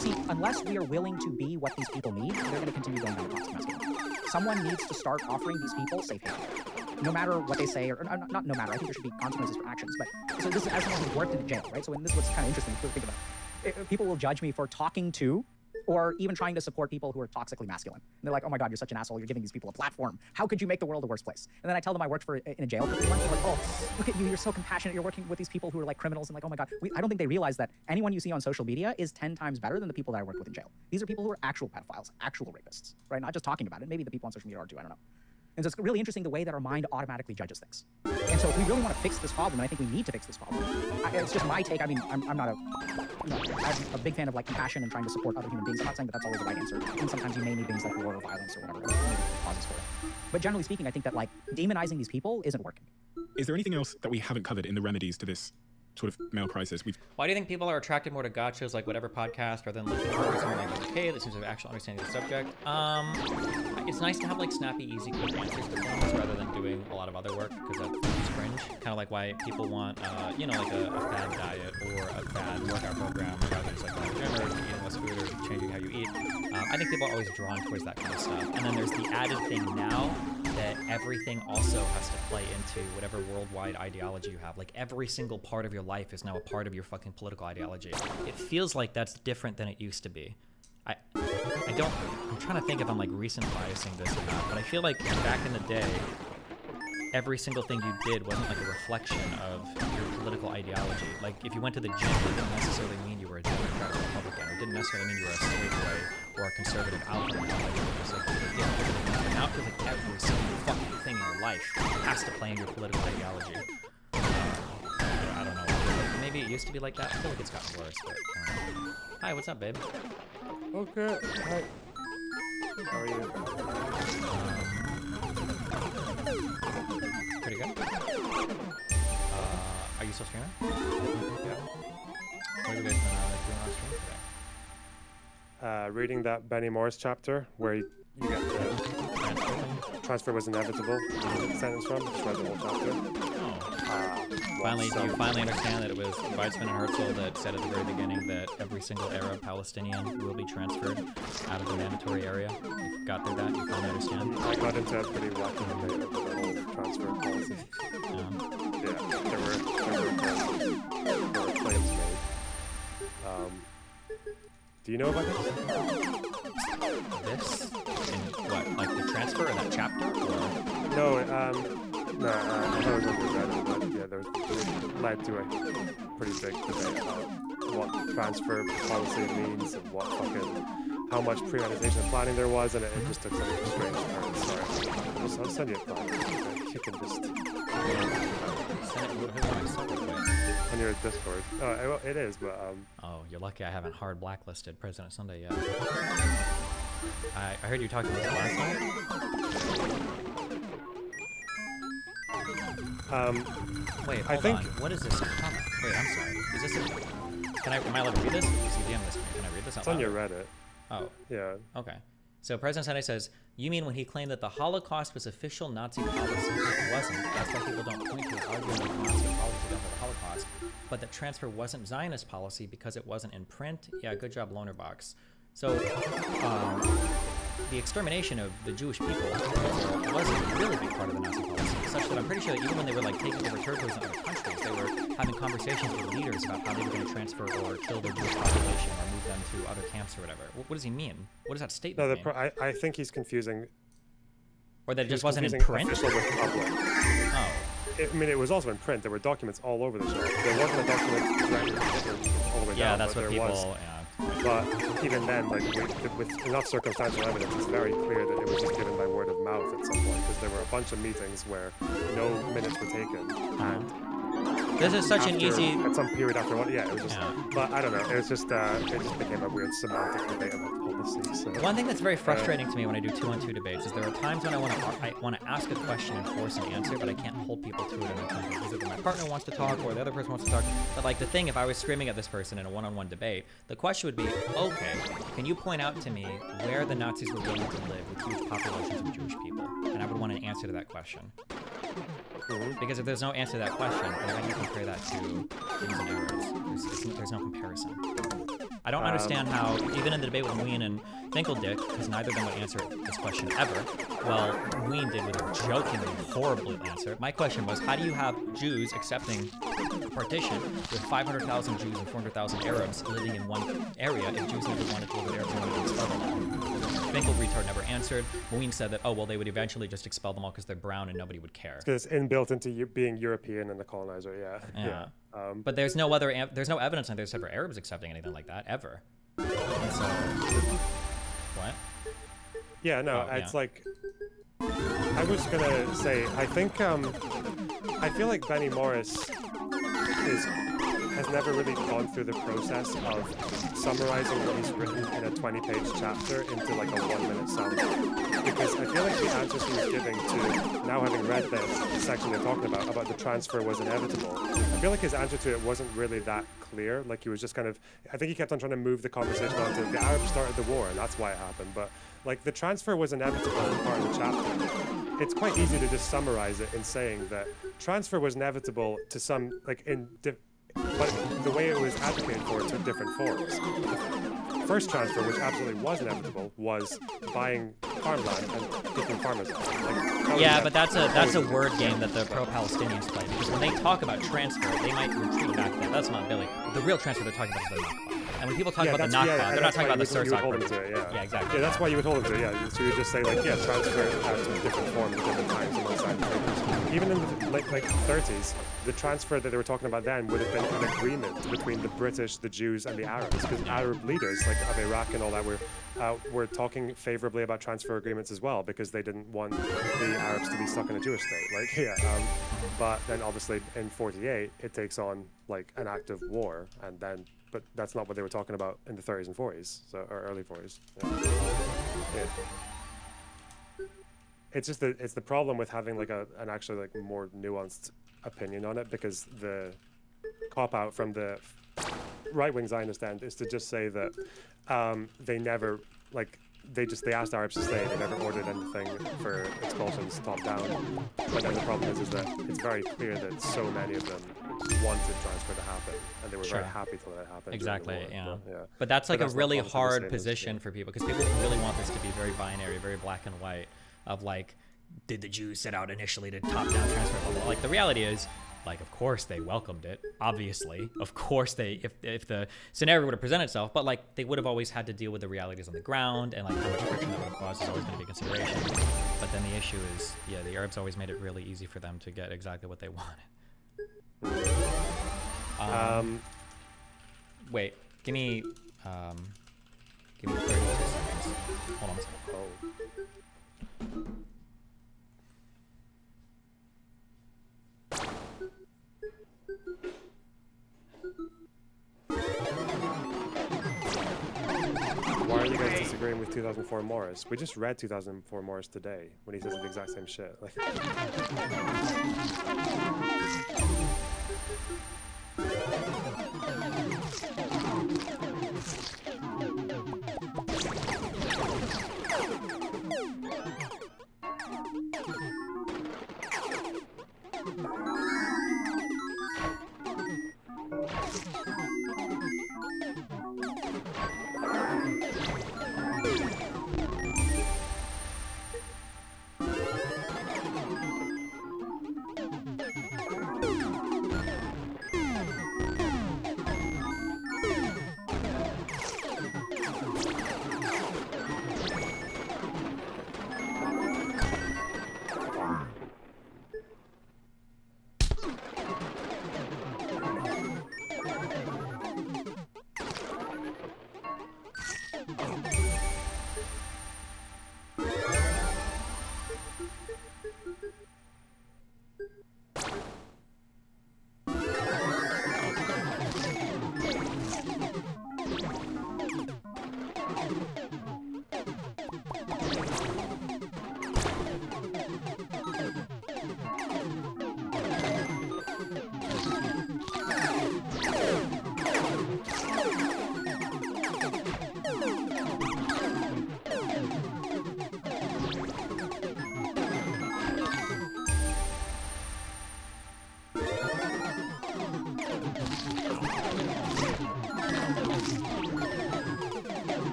see, unless we are willing to be what these people need, they're going to continue going down the toxic masculinity. Someone needs to start offering these people safe haven. No matter what they say, or not no matter, I think there should be consequences for actions, but so this is as someone who's worked in a jail, right? So this is what's kind of interesting to think about. People will judge me for talking to or even trying to support people who are toxically masculine. And they're like, oh my God, you're such an asshole. You're giving these people a platform. How could you make the world a worse place? And then I tell them I worked in a jail for 3 months. They're like, oh, look at you. You're so compassionate. You're working with these people who are like criminals. And like, oh my God. I don't think they realize that anyone you see on social media is 10 times better than the people that I worked with in jail. These are people who are actual pedophiles, actual rapists, right? Not just talking about it. Maybe the people on social media are too. I don't know. And so it's really interesting the way that our mind automatically judges things. And so if we really want to fix this problem, and I think we need to fix this problem, it's just my take. I mean, I'm not I'm a big fan of like compassion and trying to support other human beings. I'm not saying that that's always the right answer. And sometimes you may need things like war or violence or whatever, maybe causes for it. But generally speaking, I think that like demonizing these people isn't working. Is there anything else that we haven't covered in the remedies to this sort of male crisis? Why do you think people are attracted more to gotchas like whatever podcast rather than looking for something like, okay, this seems to have actual understanding of the subject? It's nice to have like snappy, easy, quick answers to things rather than doing a lot of other work because that's cringe. Kind of like why people want, you know, like a bad diet or a bad workout program rather than just like going to the gym or eating less food or changing how you eat. I think people are always drawn towards that kind of stuff. And then there's the added thing now that everything also has to play into whatever worldwide ideology you have. Like every single part of your life is now a part of your fucking political ideology. It feels like that's different than it used to be. I'm trying to think if I'm like recent biasing this or not, but I feel like back in the day, every single thing you did wasn't like a reflection of your political ideology. Like if you went to the gym, it didn't necessarily mean you were a Democrat or Republican, or it didn't necessarily mean you were a straight boy or a conservative outlet. Like, it was like different. But now it feels like every single fucking thing in your life has to play in your political ideology. I don't know. Maybe it used to be like that. I feel like it's gotten worse. But, hi, what's up, babe? Okay. Hi. How are you? Pretty good. Are you still streaming? Yeah. What have you guys been doing on stream today? Reading that Benny Morris chapter where you get the transfer was inevitable sentence from. Just read the whole chapter. Finally, do you finally understand that it was Weizmann and Herzl that said at the very beginning that every single Arab Palestinian will be transferred out of the mandatory area? You got through that? You finally understand? I got into a pretty wacky debate about the whole transfer policy. Yeah, there were claims made. Do you know about this? This? In what? Like the transfer or that chapter? Or? No, I haven't underread it, but yeah, there led to a pretty big debate about what transfer policy means and what how much premeditation and planning there was, and it just took some strange turns. Sorry, I'll send you a plan. You can just on your Discord. Oh, it is, but Oh, you're lucky I haven't hard blacklisted President Sunday yet. I heard you talking about it last night. Wait, hold on. What is this? Wait, I'm sorry. Is this am I allowed to read this? Can I read this out it's on loud? your Reddit. Oh. Yeah. Okay. So President Sunday says, you mean when he claimed that the Holocaust was official Nazi policy? It wasn't. That's why people don't point to it arguing that Nazi policy about the Holocaust. But that transfer wasn't Zionist policy because it wasn't in print? Yeah, good job, Lonerbox. So, the extermination of the Jewish people was a really big part of the Nazi policy, such that I'm pretty sure that even when they were like taking over territories in other countries, they were having conversations with leaders about how they were going to transfer or kill their Jewish population or move them to other camps or whatever. What does he mean? What does that statement mean? I think he's confusing. Or that it just wasn't in print? Official with public. Oh. I mean, it was also in print. There were documents all over the show. There wasn't a document directly all the way down. Yeah, that's what people. Was. But even then, like with enough circumstantial evidence, it's very clear that it was just given by word of mouth at some point, because there were a bunch of meetings where no minutes were taken. And this is such an easy. At some period after what? Yeah, it was just. Yeah. But I don't know. It was just. It just became a weird semantic debate about policy. So, one thing that's very frustrating to me when I do 2-on-2 debates is there are times when I want to ask a question and force an answer, but I can't hold people to it. Either my partner wants to talk or the other person wants to talk. But like the thing, if I was screaming at this person in a one-on-one debate, the question would be, okay, can you point out to me where the Nazis were willing to live with huge populations of Jewish people? And I would want an answer to that question. Because if there's no answer to that question, then how do you compare that to Jews and Arabs? There's no comparison. I don't understand how, even in the debate with Ween and Finkeldick, because neither of them would answer this question ever, well, Ween did with a jokingly horrible answer. My question was, how do you have Jews accepting a partition with 500,000 Jews and 400,000 Arabs living in one area if Jews never wanted to live with Arabs and wanted to expel them all? Finkel retard never answered. Ween said that, oh, well, they would eventually just expel them all because they're brown and nobody would care. Because it's inbuilt into being European and the colonizer, yeah. But there's no evidence on their side for Arabs accepting anything like that ever. And so, what? Yeah, no, it's like I was gonna say, I think, I feel like Benny Morris has never really gone through the process of summarizing what he's written in a 20-page chapter into like a 1-minute summary. Because I feel like the answers he was giving to, now having read the section they're talking about the transfer was inevitable, I feel like his answer to it wasn't really that clear. Like he was just kind of, I think he kept on trying to move the conversation onto the Arabs started the war and that's why it happened. But like the transfer was inevitable as part of the chapter. It's quite easy to just summarize it in saying that transfer was inevitable to some, like but the way it was advocated for took different forms. The first transfer, which absolutely was inevitable, was buying farmland and kicking farmers out. Yeah, but that's a word game that the pro-Palestinians play, because when they talk about transfer, they might retreat back there. That's not Billy. The real transfer they're talking about is the Nakba. And when people talk about the Nakba, they're not talking about the Sursak. Yeah, exactly. Yeah, that's why you would hold them to it, yeah. So you just say, like, yeah, transfer took different forms at different times alongside the papers. Even in the like 30s, the transfer that they were talking about then would have been an agreement between the British, the Jews, and the Arabs, because Arab leaders, like of Iraq and all that, were talking favorably about transfer agreements as well, because they didn't want the Arabs to be stuck in a Jewish state. Like, yeah. But then obviously in 48, it takes on like an active war, and then. But that's not what they were talking about in the 30s and 40s, so or early 40s. Yeah. It's just it's the problem with having like an actually like more nuanced opinion on it, because the cop out from the right wing Zionist end is to just say that they never like they asked Arabs to stay. They never ordered anything for expulsions top down. But then the problem is that it's very clear that so many of them wanted transfer to happen, and they were very happy to let it happen. Exactly, yeah. But that's like a really hard position for people, because people really want this to be very binary, very black and white, of like, did the Jews set out initially to top-down transfer? Like, the reality is, like, of course they welcomed it, obviously. Of course they, if the scenario would have presented itself, but like, they would have always had to deal with the realities on the ground, and like how much friction that would have caused is always going to be a consideration. But then the issue is, yeah, the Arabs always made it really easy for them to get exactly what they wanted. Wait, give me 32 seconds. Hold on a second. Why are you guys disagreeing with 2004 Morris? We just read 2004 Morris today when he says the exact same shit. Like,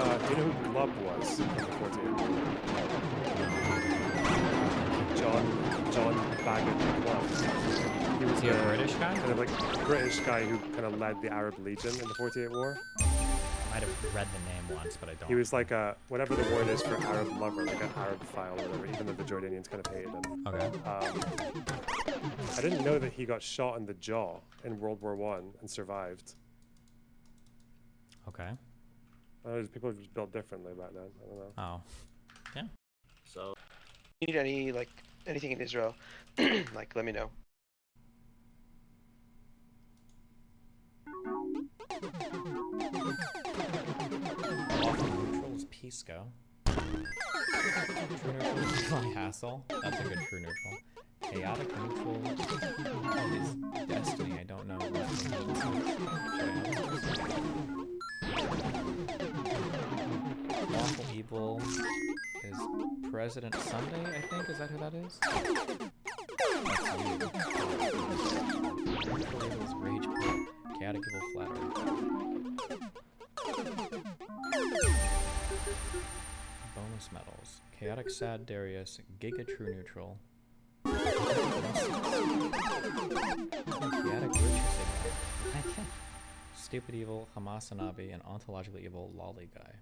Do you know who Glub was in the 48? John Bagot Glub. He was Is he a British guy? Kind of like British guy who kind of led the Arab Legion in the 48 War. I might have read the name once, but I don't. He was like a, whatever the word is for Arab lover, like an Arab file or whatever, even though the Jordanians kind of hated him. Okay. I didn't know that he got shot in the jaw in World War I and survived. Okay. I don't know, people were just built differently back then. I don't know. Oh. Yeah. So, if you need any, like, anything in Israel, like, let me know. Lawful neutral is Pisco. True neutral is Eli Hassel. That's a good true neutral. Chaotic neutral is Destiny. I don't know what it means. Lawful evil is President Sunday, I think. Is that who that is? That's you. Neutral evil is Rage Quit. Chaotic evil flattery. Bonus medals. Chaotic Sad Darius, Giga True Neutral. Chaotic Virtuous Ignorant. Stupid Evil, Hamasanabi, and Ontologically Evil Lolly Guy.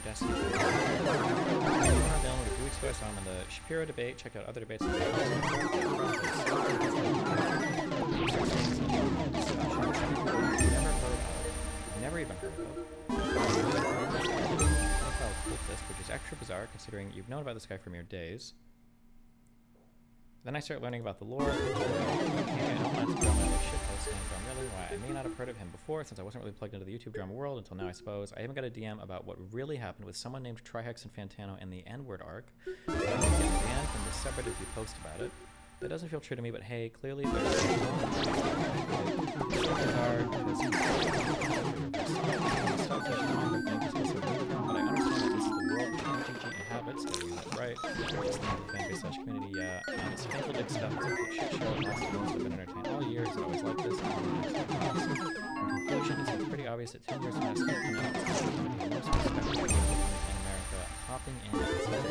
Destiny. Download a few weeks ago, I saw him in the Shapiro debate. Check out other debates. Never even heard of. Profile cultist, which is extra bizarre considering you've known about this guy for mere days. Then I start learning about the lore. Okay, I don't want to throw my little shitpost name from really why I may not have heard of him before since I wasn't really plugged into the YouTube drama world until now, I suppose. I even got a DM about what really happened with someone named Trihex and Fantano in the N-word arc. I get banned from the subreddit if you post about it. That doesn't feel true to me, but hey, clearly there's habits, they're using it right. Fanbase / community, yeah. It's painful dick stuff. It's a shit show. Lots of those have been entertained all year. It's always like this. In conclusion, it's pretty obvious that 10 years from now, it's going to come out. It's going to be the most respected in America. Hopping in and something in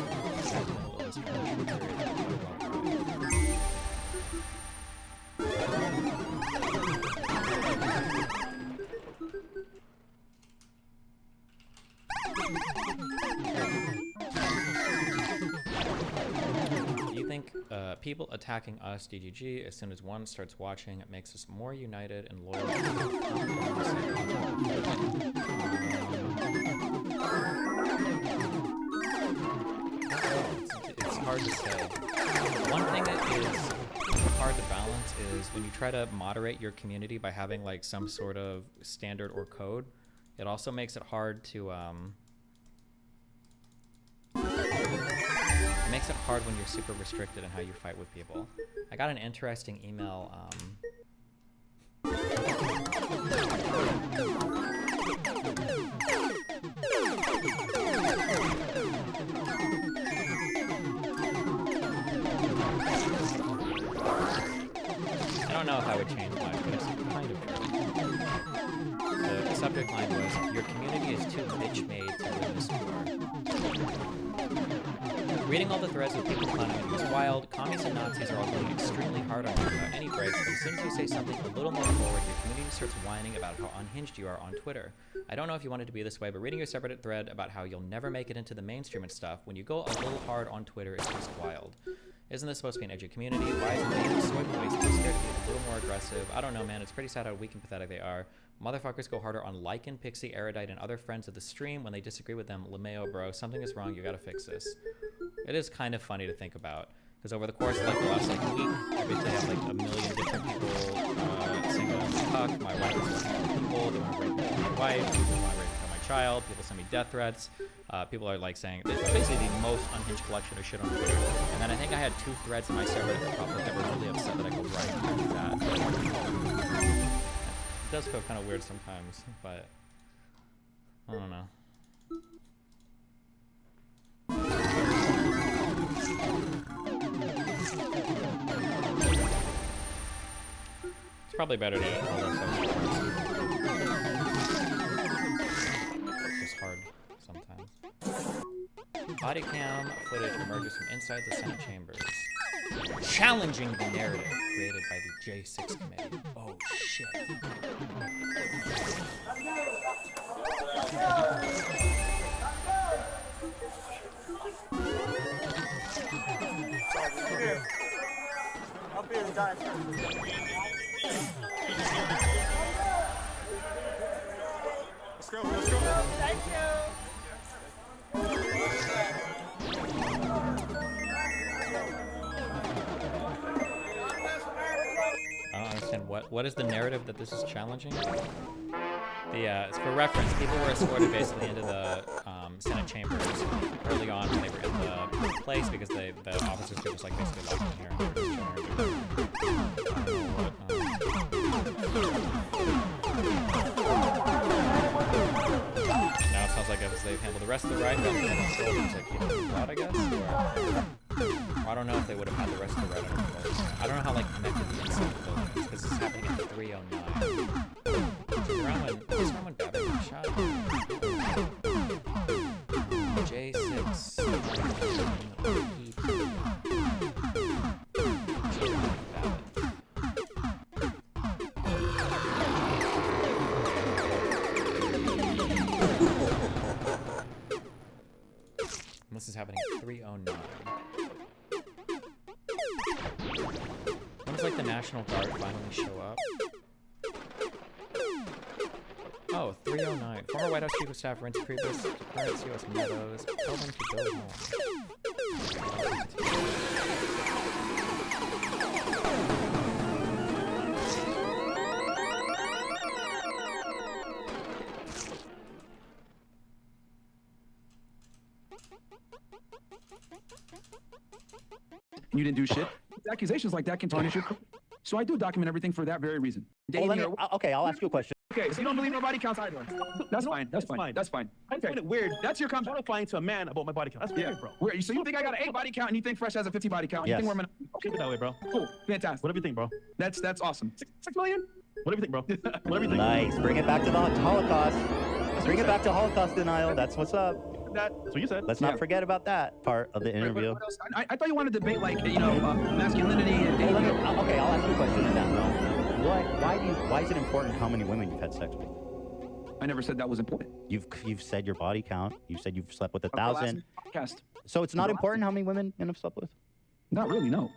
the middle of this transition period. Do you think people attacking us, DGG, as soon as one starts watching, it makes us more united and loyal? It's hard to say. One thing that is hard to balance is when you try to moderate your community by having like some sort of standard or code, it also makes it hard to it makes it hard when you're super restricted in how you fight with people. I got an interesting email. I don't know if I would change much, but it's kind of true. The subject line was, your community is too bitch-made to win this war. Reading all the threads with people clowning you is wild. Commies and Nazis are all going extremely hard on you without any breaks, but as soon as you say something a little more forward, your community starts whining about how unhinged you are on Twitter. I don't know if you want it to be this way, but reading your subreddit thread about how you'll never make it into the mainstream and stuff, when you go a little hard on Twitter, is just wild. Isn't this supposed to be an edgy community? Why isn't they soy boys too scared to be a little more aggressive? I don't know, man. It's pretty sad how weak and pathetic they are. Motherfuckers go harder on Lycan, Pixie, Erudite, and other friends of the stream when they disagree with them. LeMayo, bro, something is wrong. You gotta fix this. It is kind of funny to think about. Because over the course of like the last like week, every day I have like a million different people saying that I'm stuck. My wife is listening to people. They want to break up with my wife. People want to break up with my child. People send me death threats. People are like saying it's basically the most unhinged collection of shit on Twitter. And then I think I had 2 threads in my server that popped up that were really upset that I go right after that. It does feel kind of weird sometimes, but I don't know. It's probably better to hold ourselves first. It's just hard sometimes. Body cam footage emerges from inside the Senate chambers, challenging the narrative created by the J6 committee. Oh shit. I'll be in time. Let's go, let's go. Thank you. I don't understand what is the narrative that this is challenging? It's for reference. People were escorted basically into the Senate chambers early on when they were in the place because the officers were just like basically locked in here. And they were just now it sounds like as they've handled the rest of the ride, they've like I guess. Or I don't know if they would have had the rest of the ride under control. I don't know how like connected the inside of the building is because this is happening at 3:09. Which is around when Babbitt got shot. J6. This is happening at 3:09. When does like the National Guard finally show up? Oh, 3:09. Former White House Chief of Staff Reince Priebus to current U.S. Meadows. Tell them to go home. You didn't do shit. Accusations like that can tarnish your career. So I do document everything for that very reason. Okay, I'll ask you a question. Okay, so you don't believe my body counts either. That's fine. That's fine. That's fine. I find it weird. That's your comment. Qualifying to a man about my body count. That's weird, bro. Weird. So you think I got an 8 body count and you think Fresh has a 50 body count? Yes. You think we're Keep it that way, bro. Cool. Fantastic. Whatever you think, bro. That's awesome. 6 million? Whatever you think, bro. Whatever you think. Nice. Bring it back to the Holocaust. Bring it back to Holocaust denial. That's what's up. That's what you said. Let's not forget about that part of the interview. What else? I thought you wanted to debate like masculinity and dating. Okay, I'll ask you a question on that, bro. Why is it important how many women you've had sex with? I never said that was important. You've said your body count. You said you've slept with 1,000. Podcast. So it's not important how many women men have slept with? Not really, no.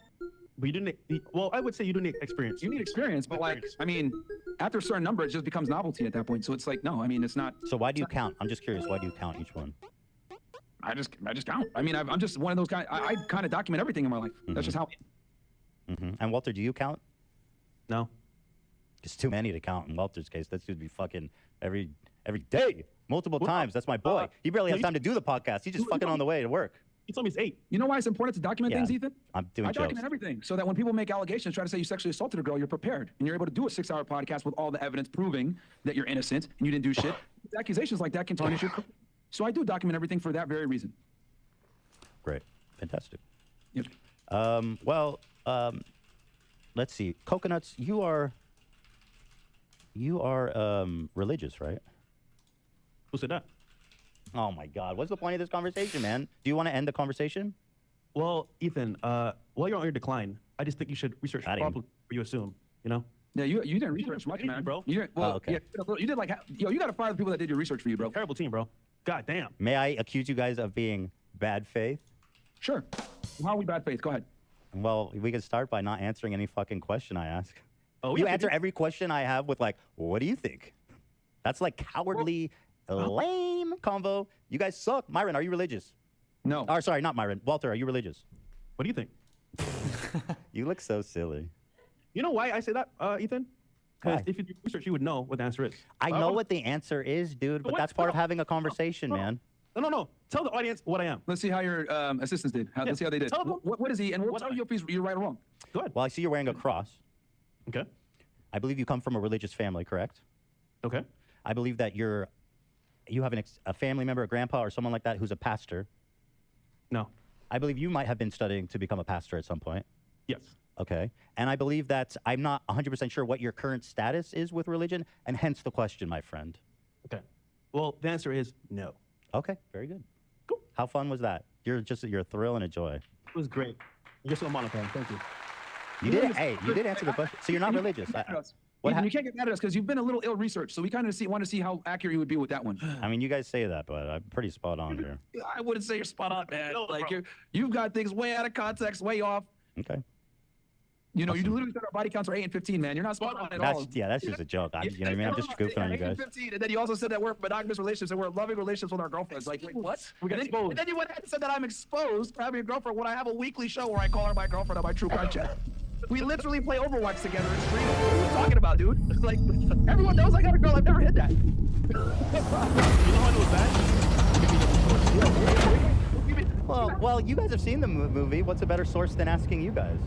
But you didn't. Well, I would say you do need experience. You need experience, but like, I mean, after a certain number, it just becomes novelty at that point. So it's like, no, I mean, it's not. So why do you count? I'm just curious. Why do you count each one? I just count. I mean, I'm just one of those guys. I kind of document everything in my life. That's just how. And Walter, do you count? No. It's too many to count in Walter's case. That should be fucking every day, multiple times. That's my boy. He barely has time to do the podcast. He's just fucking on the way to work. He told me it's 8. You know why it's important to document things, Ethan? I'm doing I document everything so that when people make allegations, try to say you sexually assaulted a girl, you're prepared. And you're able to do a 6-hour podcast with all the evidence proving that you're innocent and you didn't do shit. Accusations like that can tarnish your career. So I do document everything for that very reason. Great. Fantastic. Yep. Let's see. Coconuts, you are religious, right? Who said that? Oh my God. What's the point of this conversation, man? Do you want to end the conversation? Well, Ethan, while you're on your decline, I just think you should research properly before you assume, you know? Yeah, you didn't research much, man. Bro. You didn't, well, okay. Yeah, you did like, you got to fire the people that did your research for you, bro. Terrible team, bro. God damn. May I accuse you guys of being bad faith? Sure. How are we bad faith? Go ahead. Well, we can start by not answering any fucking question I ask. Oh, you answer every question I have with like, what do you think? That's like cowardly, lame convo. You guys suck. Myron, are you religious? No. Or sorry, not Myron. Walter, are you religious? What do you think? You look so silly. You know why I say that, Ethan? Because Why? if you do research, you would know what the answer is. I Why know would- what the answer is, dude, but What? that's part of No. having a conversation, No. man. No. Tell the audience what I am. Let's see how your assistants did. Let's see how they did. Tell them What is he? And we'll what tell I- you if you're right or wrong. Go ahead. Well, I see you're wearing a cross. Okay. I believe you come from a religious family, correct? Okay. I believe that you have a family member, a grandpa, or someone like that who's a pastor. No. I believe you might have been studying to become a pastor at some point. Yes. Okay. And I believe that I'm not 100% sure what your current status is with religion, and hence the question, my friend. Okay. Well, the answer is no. Okay. Very good. Cool. How fun was that? You're a thrill and a joy. It was great. You're so monotone. Thank you. You did answer the question. So you're not religious. You can't get mad at us because you've been a little ill-researched. So we kind of want to see how accurate you would be with that one. I mean, you guys say that, but I'm pretty spot on here. I wouldn't say you're spot on, man. Like you've got things way out of context, way off. Okay. You know, you literally said our body counts are 8 and 15, man. You're not spot on at all. That's just a joke. You know what I mean? I'm just goofing on you 8 and guys. 15, and then you also said that we're monogamous relationships and we're loving relationships with our girlfriends. Like, wait, what? We got and exposed. then you went ahead and said that I'm exposed for having a girlfriend when I have a weekly show where I call her my girlfriend on my True Crime chat. We literally play Overwatch together and stream. What are you talking about, dude? Like, everyone knows I got a girl. I've never hit that. You know how I know it's bad? Well, you guys have seen the movie. What's a better source than asking you guys?